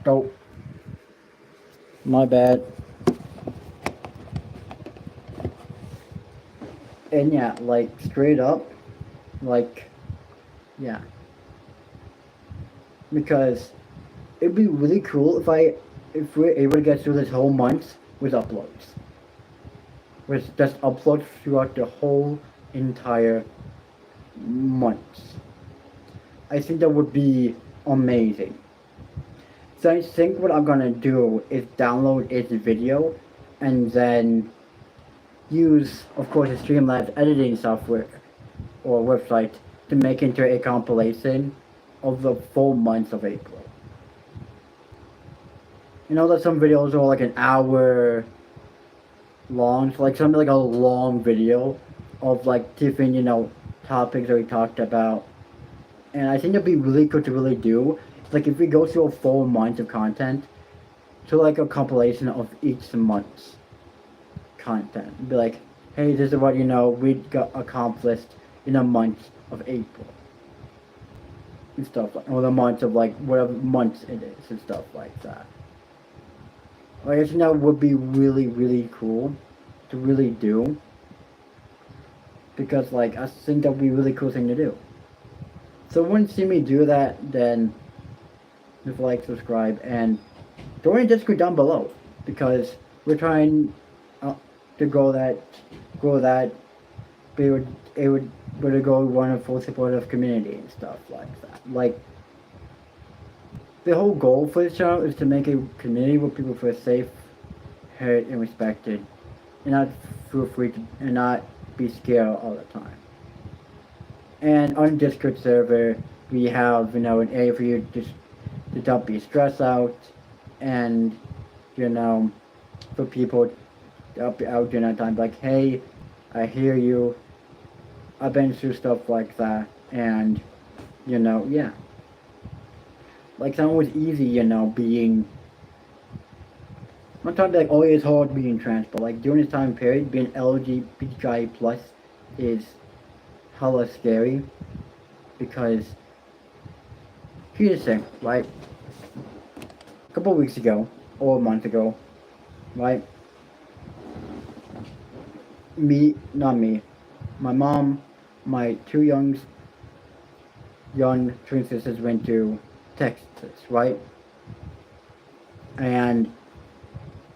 Oh. My bad. And yeah, like, straight up, like, yeah. Because it'd be really cool if we're able to get through this whole month with uploads. With just uploads throughout the whole entire month. I think that would be amazing. So I think what I'm gonna do is download its video and then use, of course, the Streamlabs editing software or website to make into a compilation of the full month of April. You know that some videos are like an hour long, so like something like a long video of like different, topics that we talked about. And I think that'd be really cool to really do. Like if we go through a full month of content, to like a compilation of each month's content. Be like, hey, this is what we got accomplished in a month of April. And stuff like, or the month of like whatever month it is and stuff like that. Like, I think that would be really, really cool to really do. Because like I think that would be a really cool thing to do. So when you see me do that, then just like, subscribe, and join the Discord down below, because we're trying to grow that, be able to go one of full supportive community and stuff like that. Like, the whole goal for this channel is to make a community where people feel safe, heard, and respected, and not feel free to, and not be scared all the time. And on the Discord server, we have, an area for you to dump your stress out, and, for people to help you out during that time. Like, hey, I hear you. I've been through stuff like that, and yeah. Like, some was easy, being. I'm not talking like, oh, it's hard being trans, but like during this time period, being LGBTQIA plus is hella scary because here's the thing, right? A couple of weeks ago, or a month ago, right? Not me, my mom, my two young twin sisters went to Texas, right? And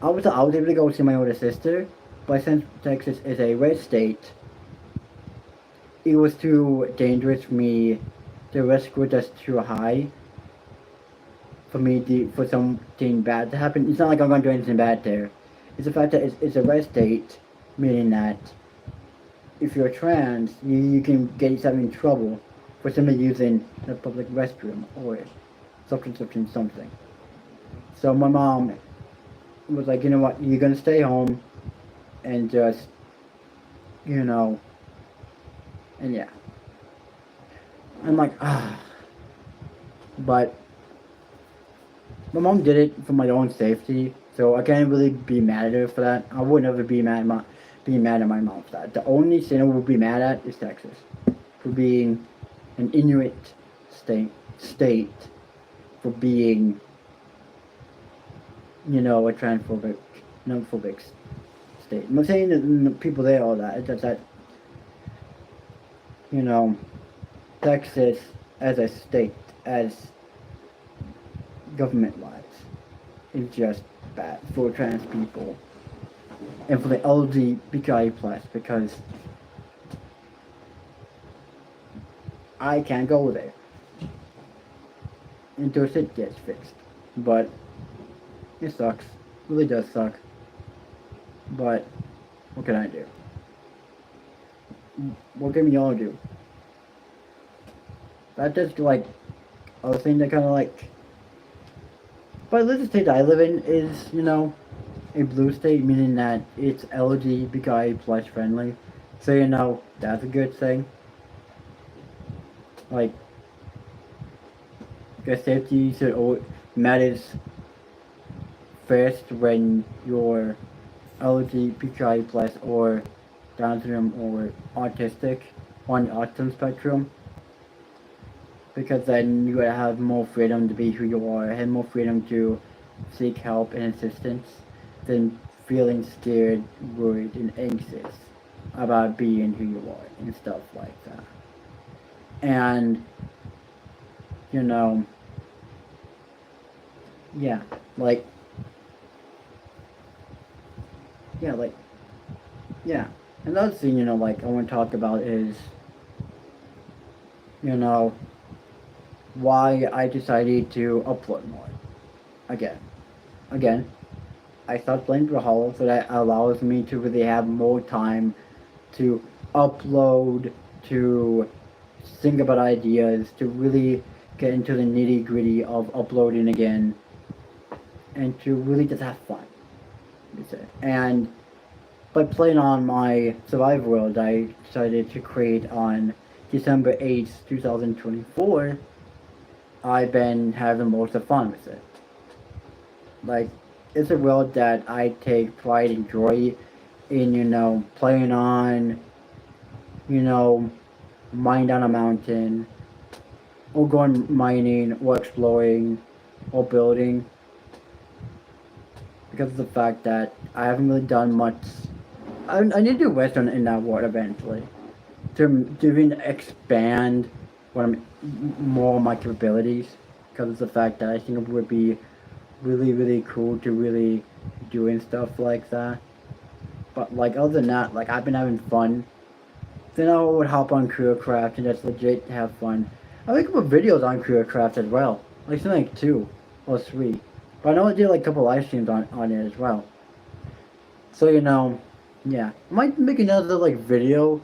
I was able to go see my older sister, but since Texas is a red state, it was too dangerous for me. The risk was just too high for something bad to happen. It's not like I'm going to do anything bad there. It's the fact that it's a red state, meaning that if you're trans, you can get yourself in trouble for simply using the public restroom or something. So my mom was like, you know what, you're gonna stay home and just, you know, and yeah. I'm like, ah. But my mom did it for my own safety, so I can't really be mad at her for that. I would never be mad at my mom for that. The only thing I would be mad at is Texas for being an Inuit state for being, a homophobic state. I'm not saying that the people there are that. It's just that, Texas as a state, as government-wise, is just bad for trans people and for the LGBTQIA plus because I can't go there until shit gets fixed. But it sucks. It really does suck. But what can I do? What can y'all do? That's just like a thing that kind of like. But the state I live in is, a blue state, meaning that it's LGBTQI plus friendly. So, that's a good thing. Like, the safety matters first when you're LGBTQI plus or Down syndrome or autistic on the autism spectrum. Because then you gotta have more freedom to be who you are, have more freedom to seek help and assistance than feeling scared, worried, and anxious about being who you are and stuff like that. And, yeah, like, yeah. Another thing, I want to talk about is, why I decided to upload more. Again, I started playing Brawlhalla, so that allows me to really have more time to upload, to think about ideas, to really get into the nitty gritty of uploading again, and to really just have fun. And by playing on my Survivor World, I decided to create on December 8th, 2024. I've been having most of fun with it. Like, it's a world that I take pride and joy in, playing on, mining down a mountain, or going mining, or exploring, or building. Because of the fact that I haven't really done much. I need to do Western in that world eventually. To even expand more of my capabilities. Because of the fact that I think it would be really, really cool to really doing stuff like that. But like other than that, like I've been having fun. Then I would hop on CareerCraft and just legit have fun. I make a couple videos on CareerCraft as well. Like something like 2 or 3. But I know I did like a couple live streams on it as well. So yeah. I might make another like video.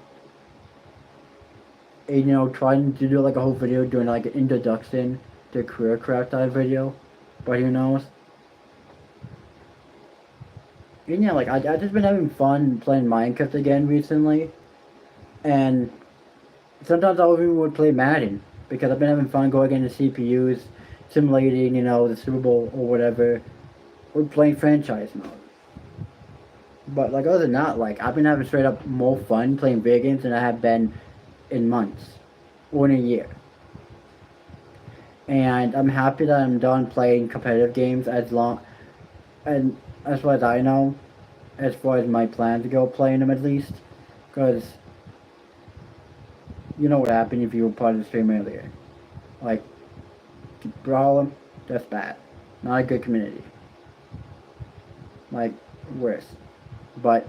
And trying to do like a whole video doing like an introduction to CareerCraft video. But who knows? And yeah, like I just been having fun playing Minecraft again recently, and sometimes I even would play Madden because I've been having fun going into CPUs, simulating, the Super Bowl or whatever, or playing franchise mode. But like other than that, like I've been having straight up more fun playing video games than I have been in months or in a year. And I'm happy that I'm done playing competitive games and as far as I know, as far as my plan to go playing them at least, because you know what happened if you were part of the stream earlier. Like, Brawler, that's bad. Not a good community. Like, worse. But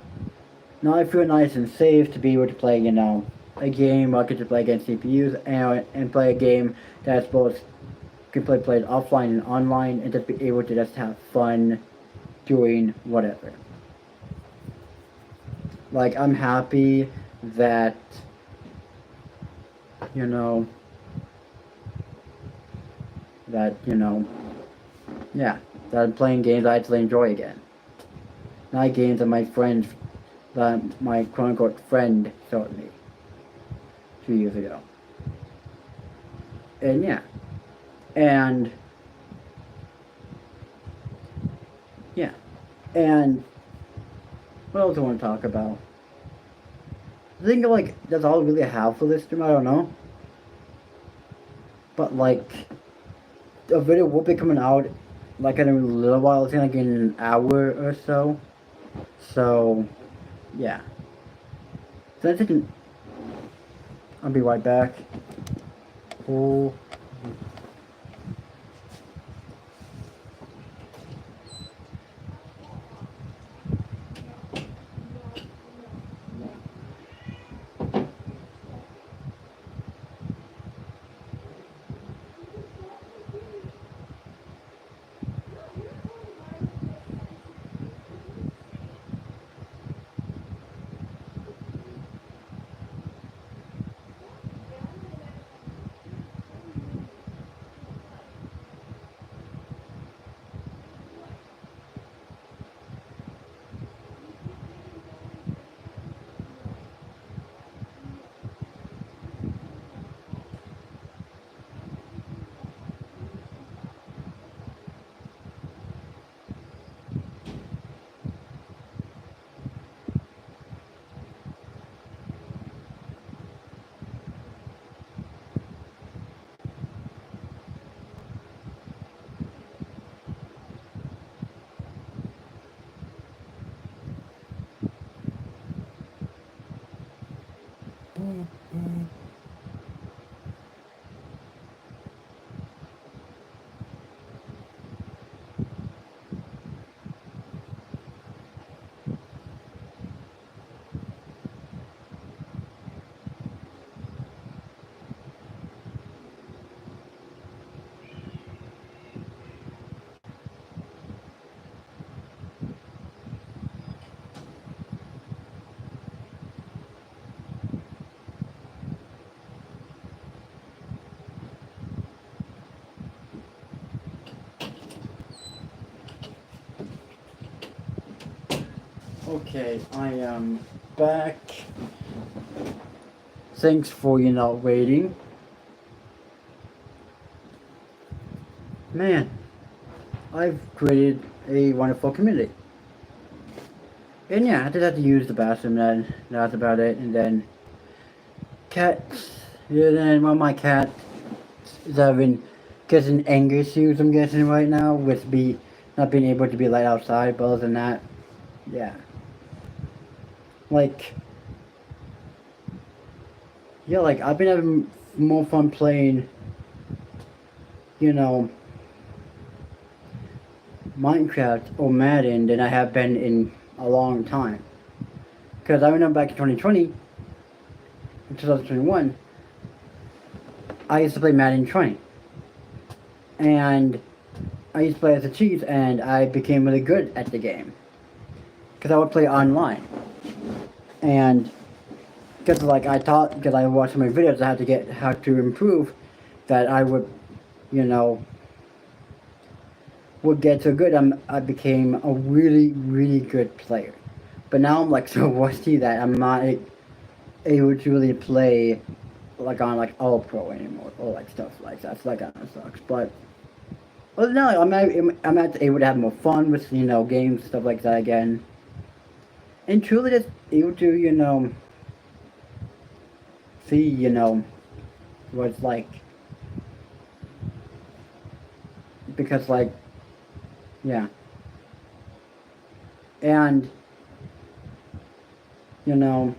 now I feel nice and safe to be able to play, a game where I get to play against CPUs and play a game that's both can play played offline and online and just be able to just have fun doing whatever. Like, I'm happy that, you know, yeah, that I'm playing games I actually enjoy again. Not games that my quote unquote friend showed me 2 years ago. And yeah. And yeah. And what else do I want to talk about? I think like that's all I really have for this stream, I don't know. But like a video will be coming out like in a little while, I think like in an hour or so. So yeah. So I think I'll be right back. Oh. Okay, I am back. Thanks for, waiting. Man, I've created a wonderful community. And yeah, I just have to use the bathroom then. That's about it. And then cats. Yeah, then one of my cats is having getting anger issues, I'm guessing right now, with not being able to be let outside, but other than that, yeah. Like, yeah, like I've been having more fun playing, you know, Minecraft or Madden than I have been in a long time. Because I remember back in 2020, in 2021, I used to play Madden 20. And I used to play as a Chiefs, and I became really good at the game. Because I would play online. And because because I watched so many videos, I had to get how to improve, that I would, would get so good, I became a really, really good player. But now I'm like so rusty that I'm not able to really play like on like all pro anymore or like stuff like that. So that kind of sucks. But other than that, I'm not able to have more fun with games stuff like that again, and truly just able to see what it's like, because like yeah, and you know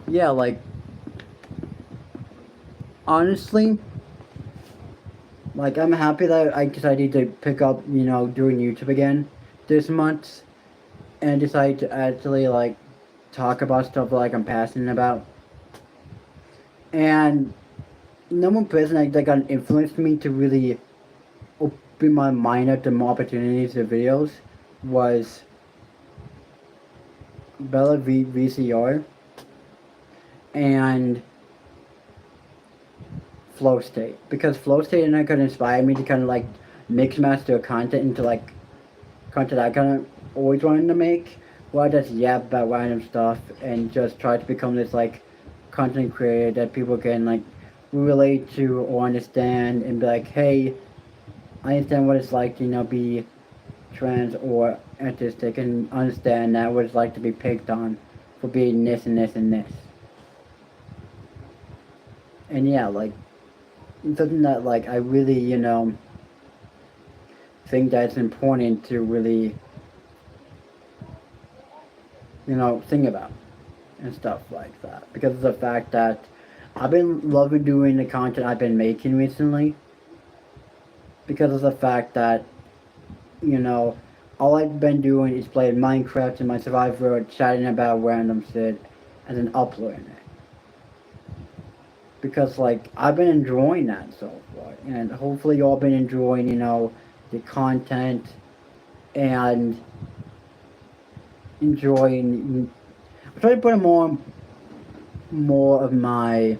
yeah, like honestly, like I'm happy that I decided to pick up doing YouTube again this month, and decide to actually like talk about stuff like I'm passionate about. And number one person that got influenced me to really open my mind up to more opportunities of videos was Bella VCR and Flow State, because Flow State and I could inspire me to kind of like mix match their content into like content I kind of always wanted to make, where I just yap about random stuff and just try to become this like content creator that people can like relate to or understand and be like, hey, I understand what it's like to be trans or autistic, and understand that what it's like to be picked on for being this and this and this. And yeah, like something that like I really think that it's important to really think about and stuff like that, because of the fact that I've been loving doing the content I've been making recently, because of the fact that all I've been doing is playing Minecraft in my survivor, chatting about random shit, and then uploading it. Because like I've been enjoying that so far, and hopefully y'all been enjoying the content and enjoying. I'm trying to put more of my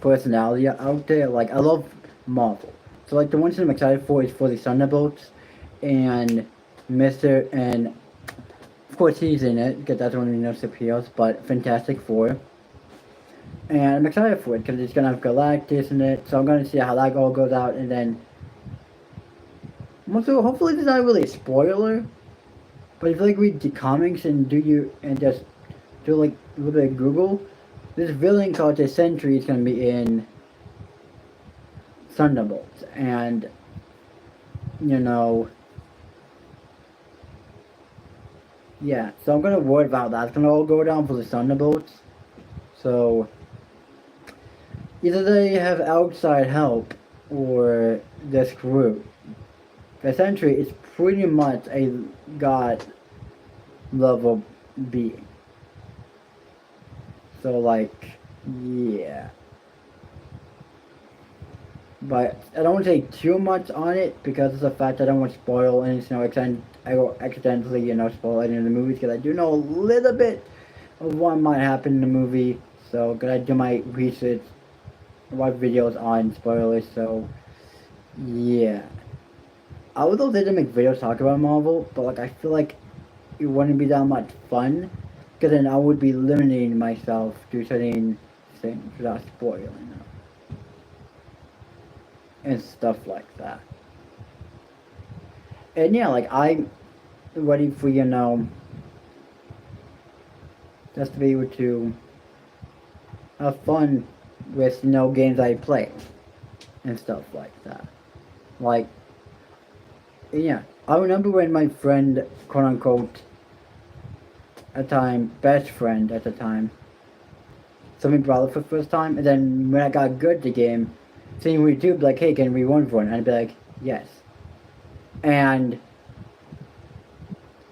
personality out there. Like I love Marvel, so like the ones that I'm excited for is for the Thunderbolts and Mister, and of course he's in it because that's one of the most appeals. But Fantastic Four. And I'm excited for it because it's gonna have Galactus in it, so I'm gonna see how that all goes out, and then also hopefully this is not really a spoiler, but if you like read the comics and just do like a little bit of Google, this villain called the Sentry is gonna be in Thunderbolts, and yeah, so I'm gonna worry about that. It's gonna all go down for the Thunderbolts, so. Either they have outside help or they're screwed. The Sentry is pretty much a god level being. So like, yeah. But I don't want to say too much on it because of the fact that I don't want to spoil anything. I will accidentally spoil any of the movies, because I do know a little bit of what might happen in the movie. So gotta do my research, watch videos on spoilers, so yeah. I would love to make videos talk about Marvel, but like I feel like it wouldn't be that much fun, because then I would be limiting myself to certain things without spoiling them and stuff like that. And yeah, like I'm ready for just to be able to have fun with games I play and stuff like that. Like, yeah, I remember when my friend, quote unquote, at the time, best friend at the time, saw me brother for the first time, and then when I got good at the game, seeing me do, like, hey, can we run for it? And I'd be like, yes. And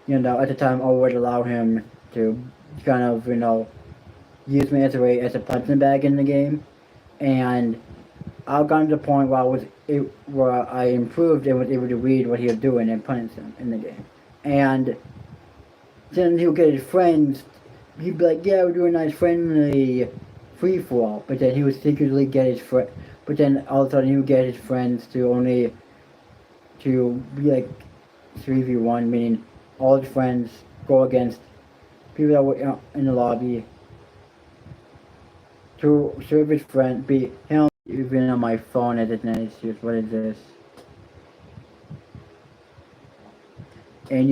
at the time I would allow him to kind of use me as a punching bag in the game, and I got to the point where I improved and was able to read what he was doing and punish him in the game. And then he would get his friends. He'd be like, "Yeah, we're doing a nice friendly free for all," but then he would secretly get his friend. But then all of a sudden he would get his friends to only to be like 3v1, meaning all his friends go against people that were in the lobby to serve his friend, be him, even on my phone as it's nice, what is this? And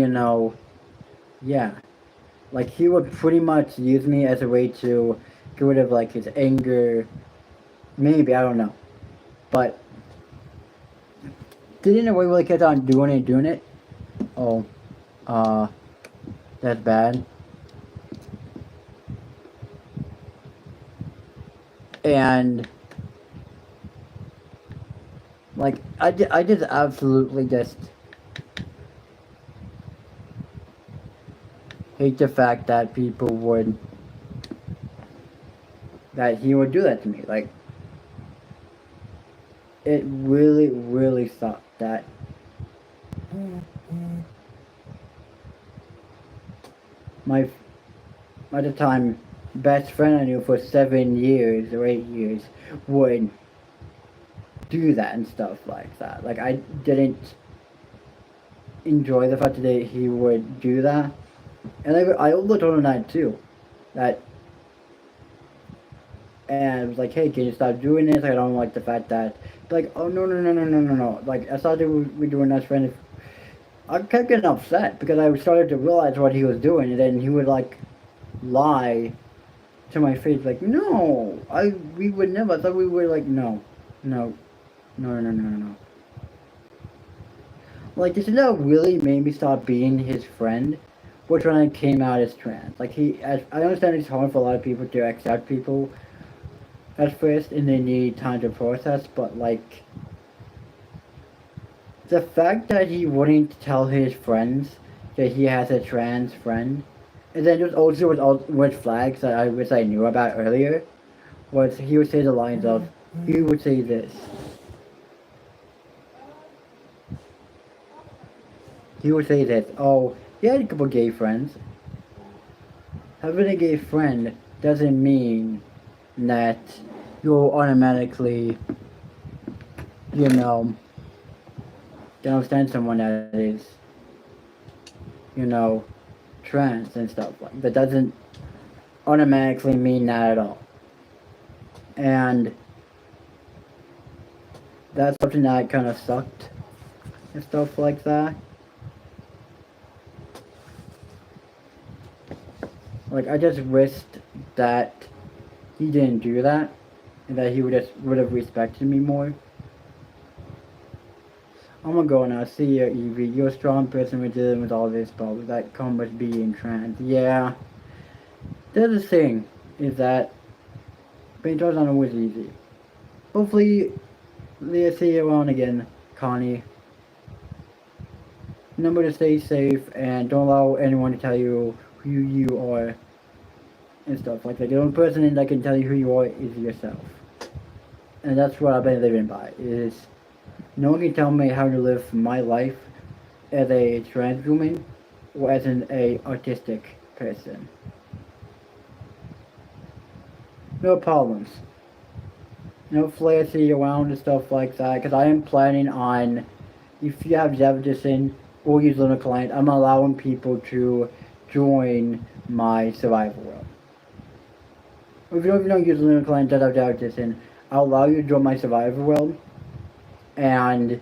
yeah, like he would pretty much use me as a way to get rid of like his anger, maybe, I don't know. But didn't it really kept on doing it? Oh, uh, that's bad. And like I just absolutely just hate the fact that people would that he would do that to me. Like it really really sucked that my at the time best friend I knew for 7 years or 8 years would do that and stuff like that. Like I didn't enjoy the fact that he would do that, and I also told him that too, that and I was like, hey, can you stop doing this? I don't like the fact that like, oh no. Like I thought they would be doing that friend. I kept getting upset because I started to realize what he was doing, and then he would like lie to my face like, no, we would never. I thought we were like, no, no. Like this is what really made me stop being his friend, which when I came out as trans. Like I understand it's hard for a lot of people to accept people at first, and they need time to process. But like the fact that he wouldn't tell his friends that he has a trans friend, and then just also with all red flags that I wish I knew about earlier, was he would say the lines of, he would say this. He would say this, oh, he had a couple gay friends. Having a gay friend doesn't mean that you'll automatically, you know, understand someone that is, you know, trans and stuff like that. Doesn't automatically mean that at all. And that's something that kind of sucked and stuff like that. Like I just wished that he didn't do that, and that he would have respected me more. I'm gonna go now. See you, Evie. You're a strong person with dealing with all this problems that come with being trans. Yeah. The other thing is that being trans not always easy. Hopefully, Leah, see you around again, Connie. Remember to stay safe and don't allow anyone to tell you who you are and stuff like that. The only person that can tell you who you are is yourself. And that's what I've been living by, is no one can tell me how to live my life as a trans woman or as a autistic person. No problems. No flair around and stuff like that, because I am planning on, if you have Jefferson or use Linux client, I'm allowing people to join my survival world. If you don't use Linux client that have Jefferson, I'll allow you to join my survival world and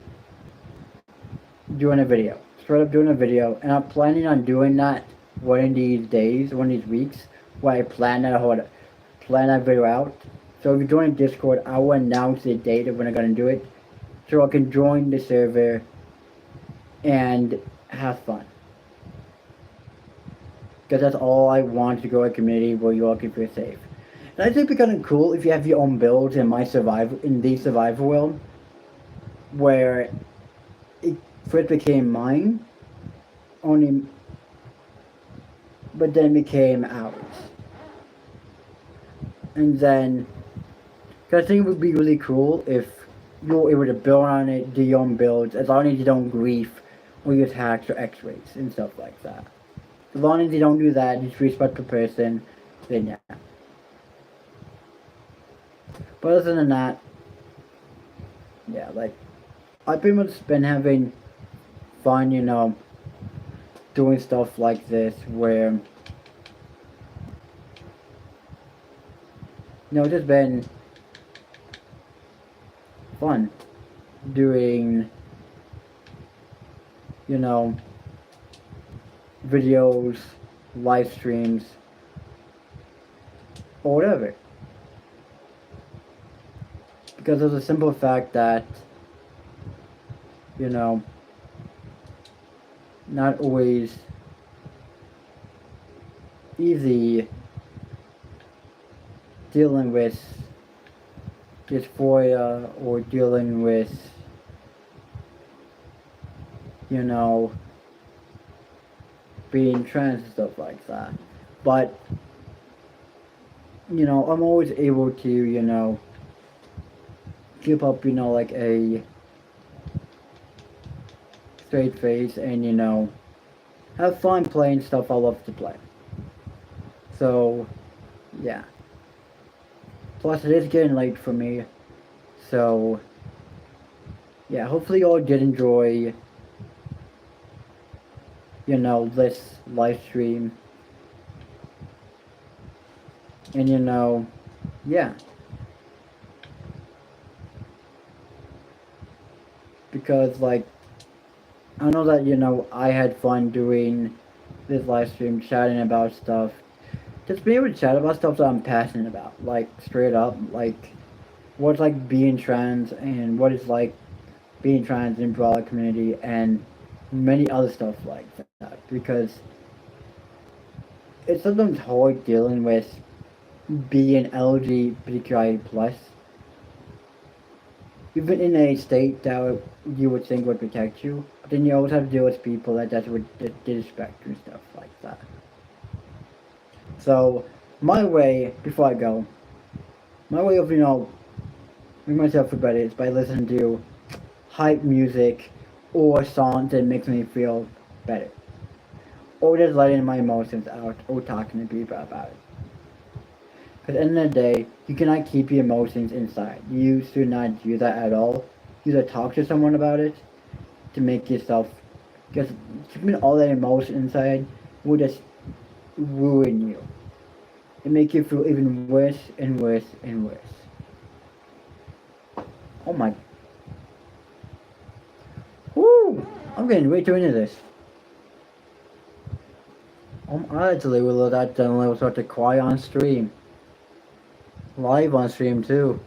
doing a video. Straight up doing a video, and I'm planning on doing that one of these days, one of these weeks, where I plan that video out. So if you join Discord, I will announce the date of when I'm gonna do it, so I can join the server and have fun. Because that's all I want to go a community where you all can feel safe. And I think it'd be kind of cool if you have your own builds in the survival world, where it first became mine, only, but then became ours. And then, cause I think it would be really cool if you were able to build on it, do your own builds, as long as you don't grief or use hacks or X-rays and stuff like that. As long as you don't do that, just respect the person, then yeah. But other than that, yeah, like, I've pretty much been having fun, doing stuff like this where, it's just been fun doing, videos, live streams, or whatever. Because of the simple fact that, not always easy dealing with dysphoria or dealing with, being trans and stuff like that. But, I'm always able to, keep up, like a straight face and, have fun playing stuff I love to play. So, yeah. Plus, it is getting late for me. So, yeah, hopefully you all did enjoy, this live stream. And, yeah. Because, like, I know that, I had fun doing this live stream, chatting about stuff. Just being able to chat about stuff that I'm passionate about. Like, straight up. Like, what's like being trans and what it's like being trans in broader community and many other stuff like that. Because it's sometimes hard dealing with being LGBTQIA plus. Even in a state that you would think would protect you, but then you always have to deal with people that would disrespect you and stuff like that. So, my way, before I go, my way of, making myself feel better is by listening to hype music or songs that makes me feel better. Or just letting my emotions out or talking to people about it. Because at the end of the day, you cannot keep your emotions inside. You should not do that at all. Either talk to someone about it to make yourself, because keeping all that emotion inside will just ruin you. It make you feel even worse and worse and worse. Oh my. Woo! I'm getting way too into this. I actually will let that will start to cry on stream. Live on stream too.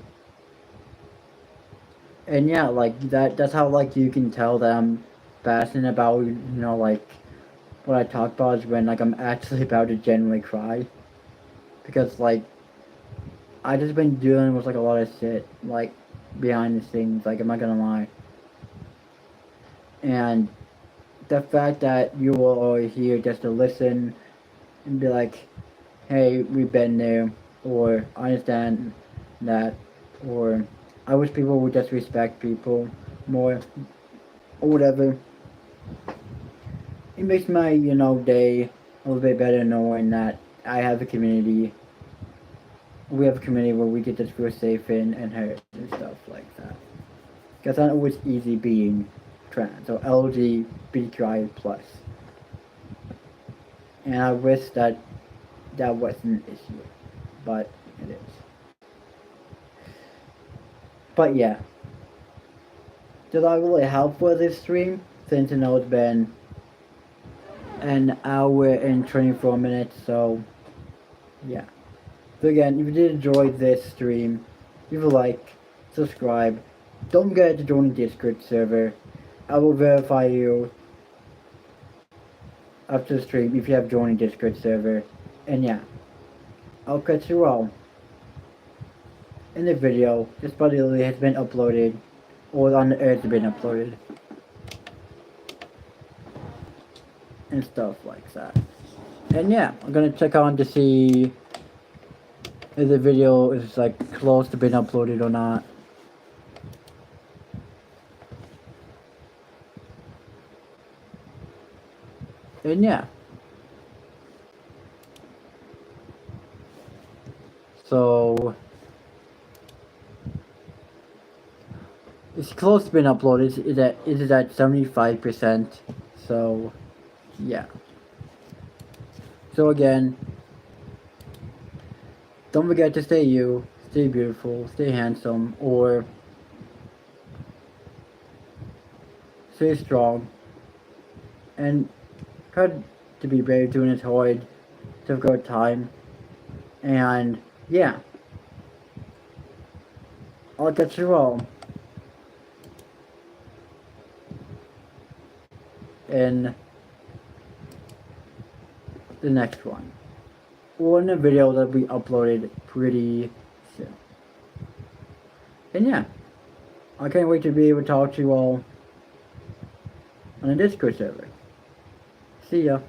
And yeah, like that's how like you can tell that I'm passionate about, like what I talk about is when like I'm actually about to genuinely cry. Because like I just been dealing with like a lot of shit, like behind the scenes, like I'm not gonna lie. And the fact that you all are here just to listen and be like, hey, we've been there, or I understand that, or I wish people would just respect people more, or whatever. It makes my, day a little bit better knowing that I have a community. We have a community where we get to feel safe in and heard and stuff like that. Because it's not always easy being trans, or LGBTQIA plus. And I wish that wasn't an issue, but it is. But yeah, did I really help with this stream? Since it's been an hour and 24 minutes, so yeah. So again, if you did enjoy this stream, leave a like, subscribe. Don't forget to join the Discord server. I will verify you after the stream if you have joined the Discord server. And yeah, I'll catch you all in the video. This probably has been uploaded, or on the earth has been uploaded. And stuff like that. And yeah, I'm gonna check on to see if the video is like close to being uploaded or not. And yeah. So it's close to being uploaded. It is at 75%. So, yeah. So again, don't forget to stay you, stay beautiful, stay handsome, or stay strong, and try to be brave during this hard, difficult time. And yeah, I'll catch you all in the next one, or in a video that will be uploaded pretty soon. And yeah, I can't wait to be able to talk to you all on the Discord server. See ya.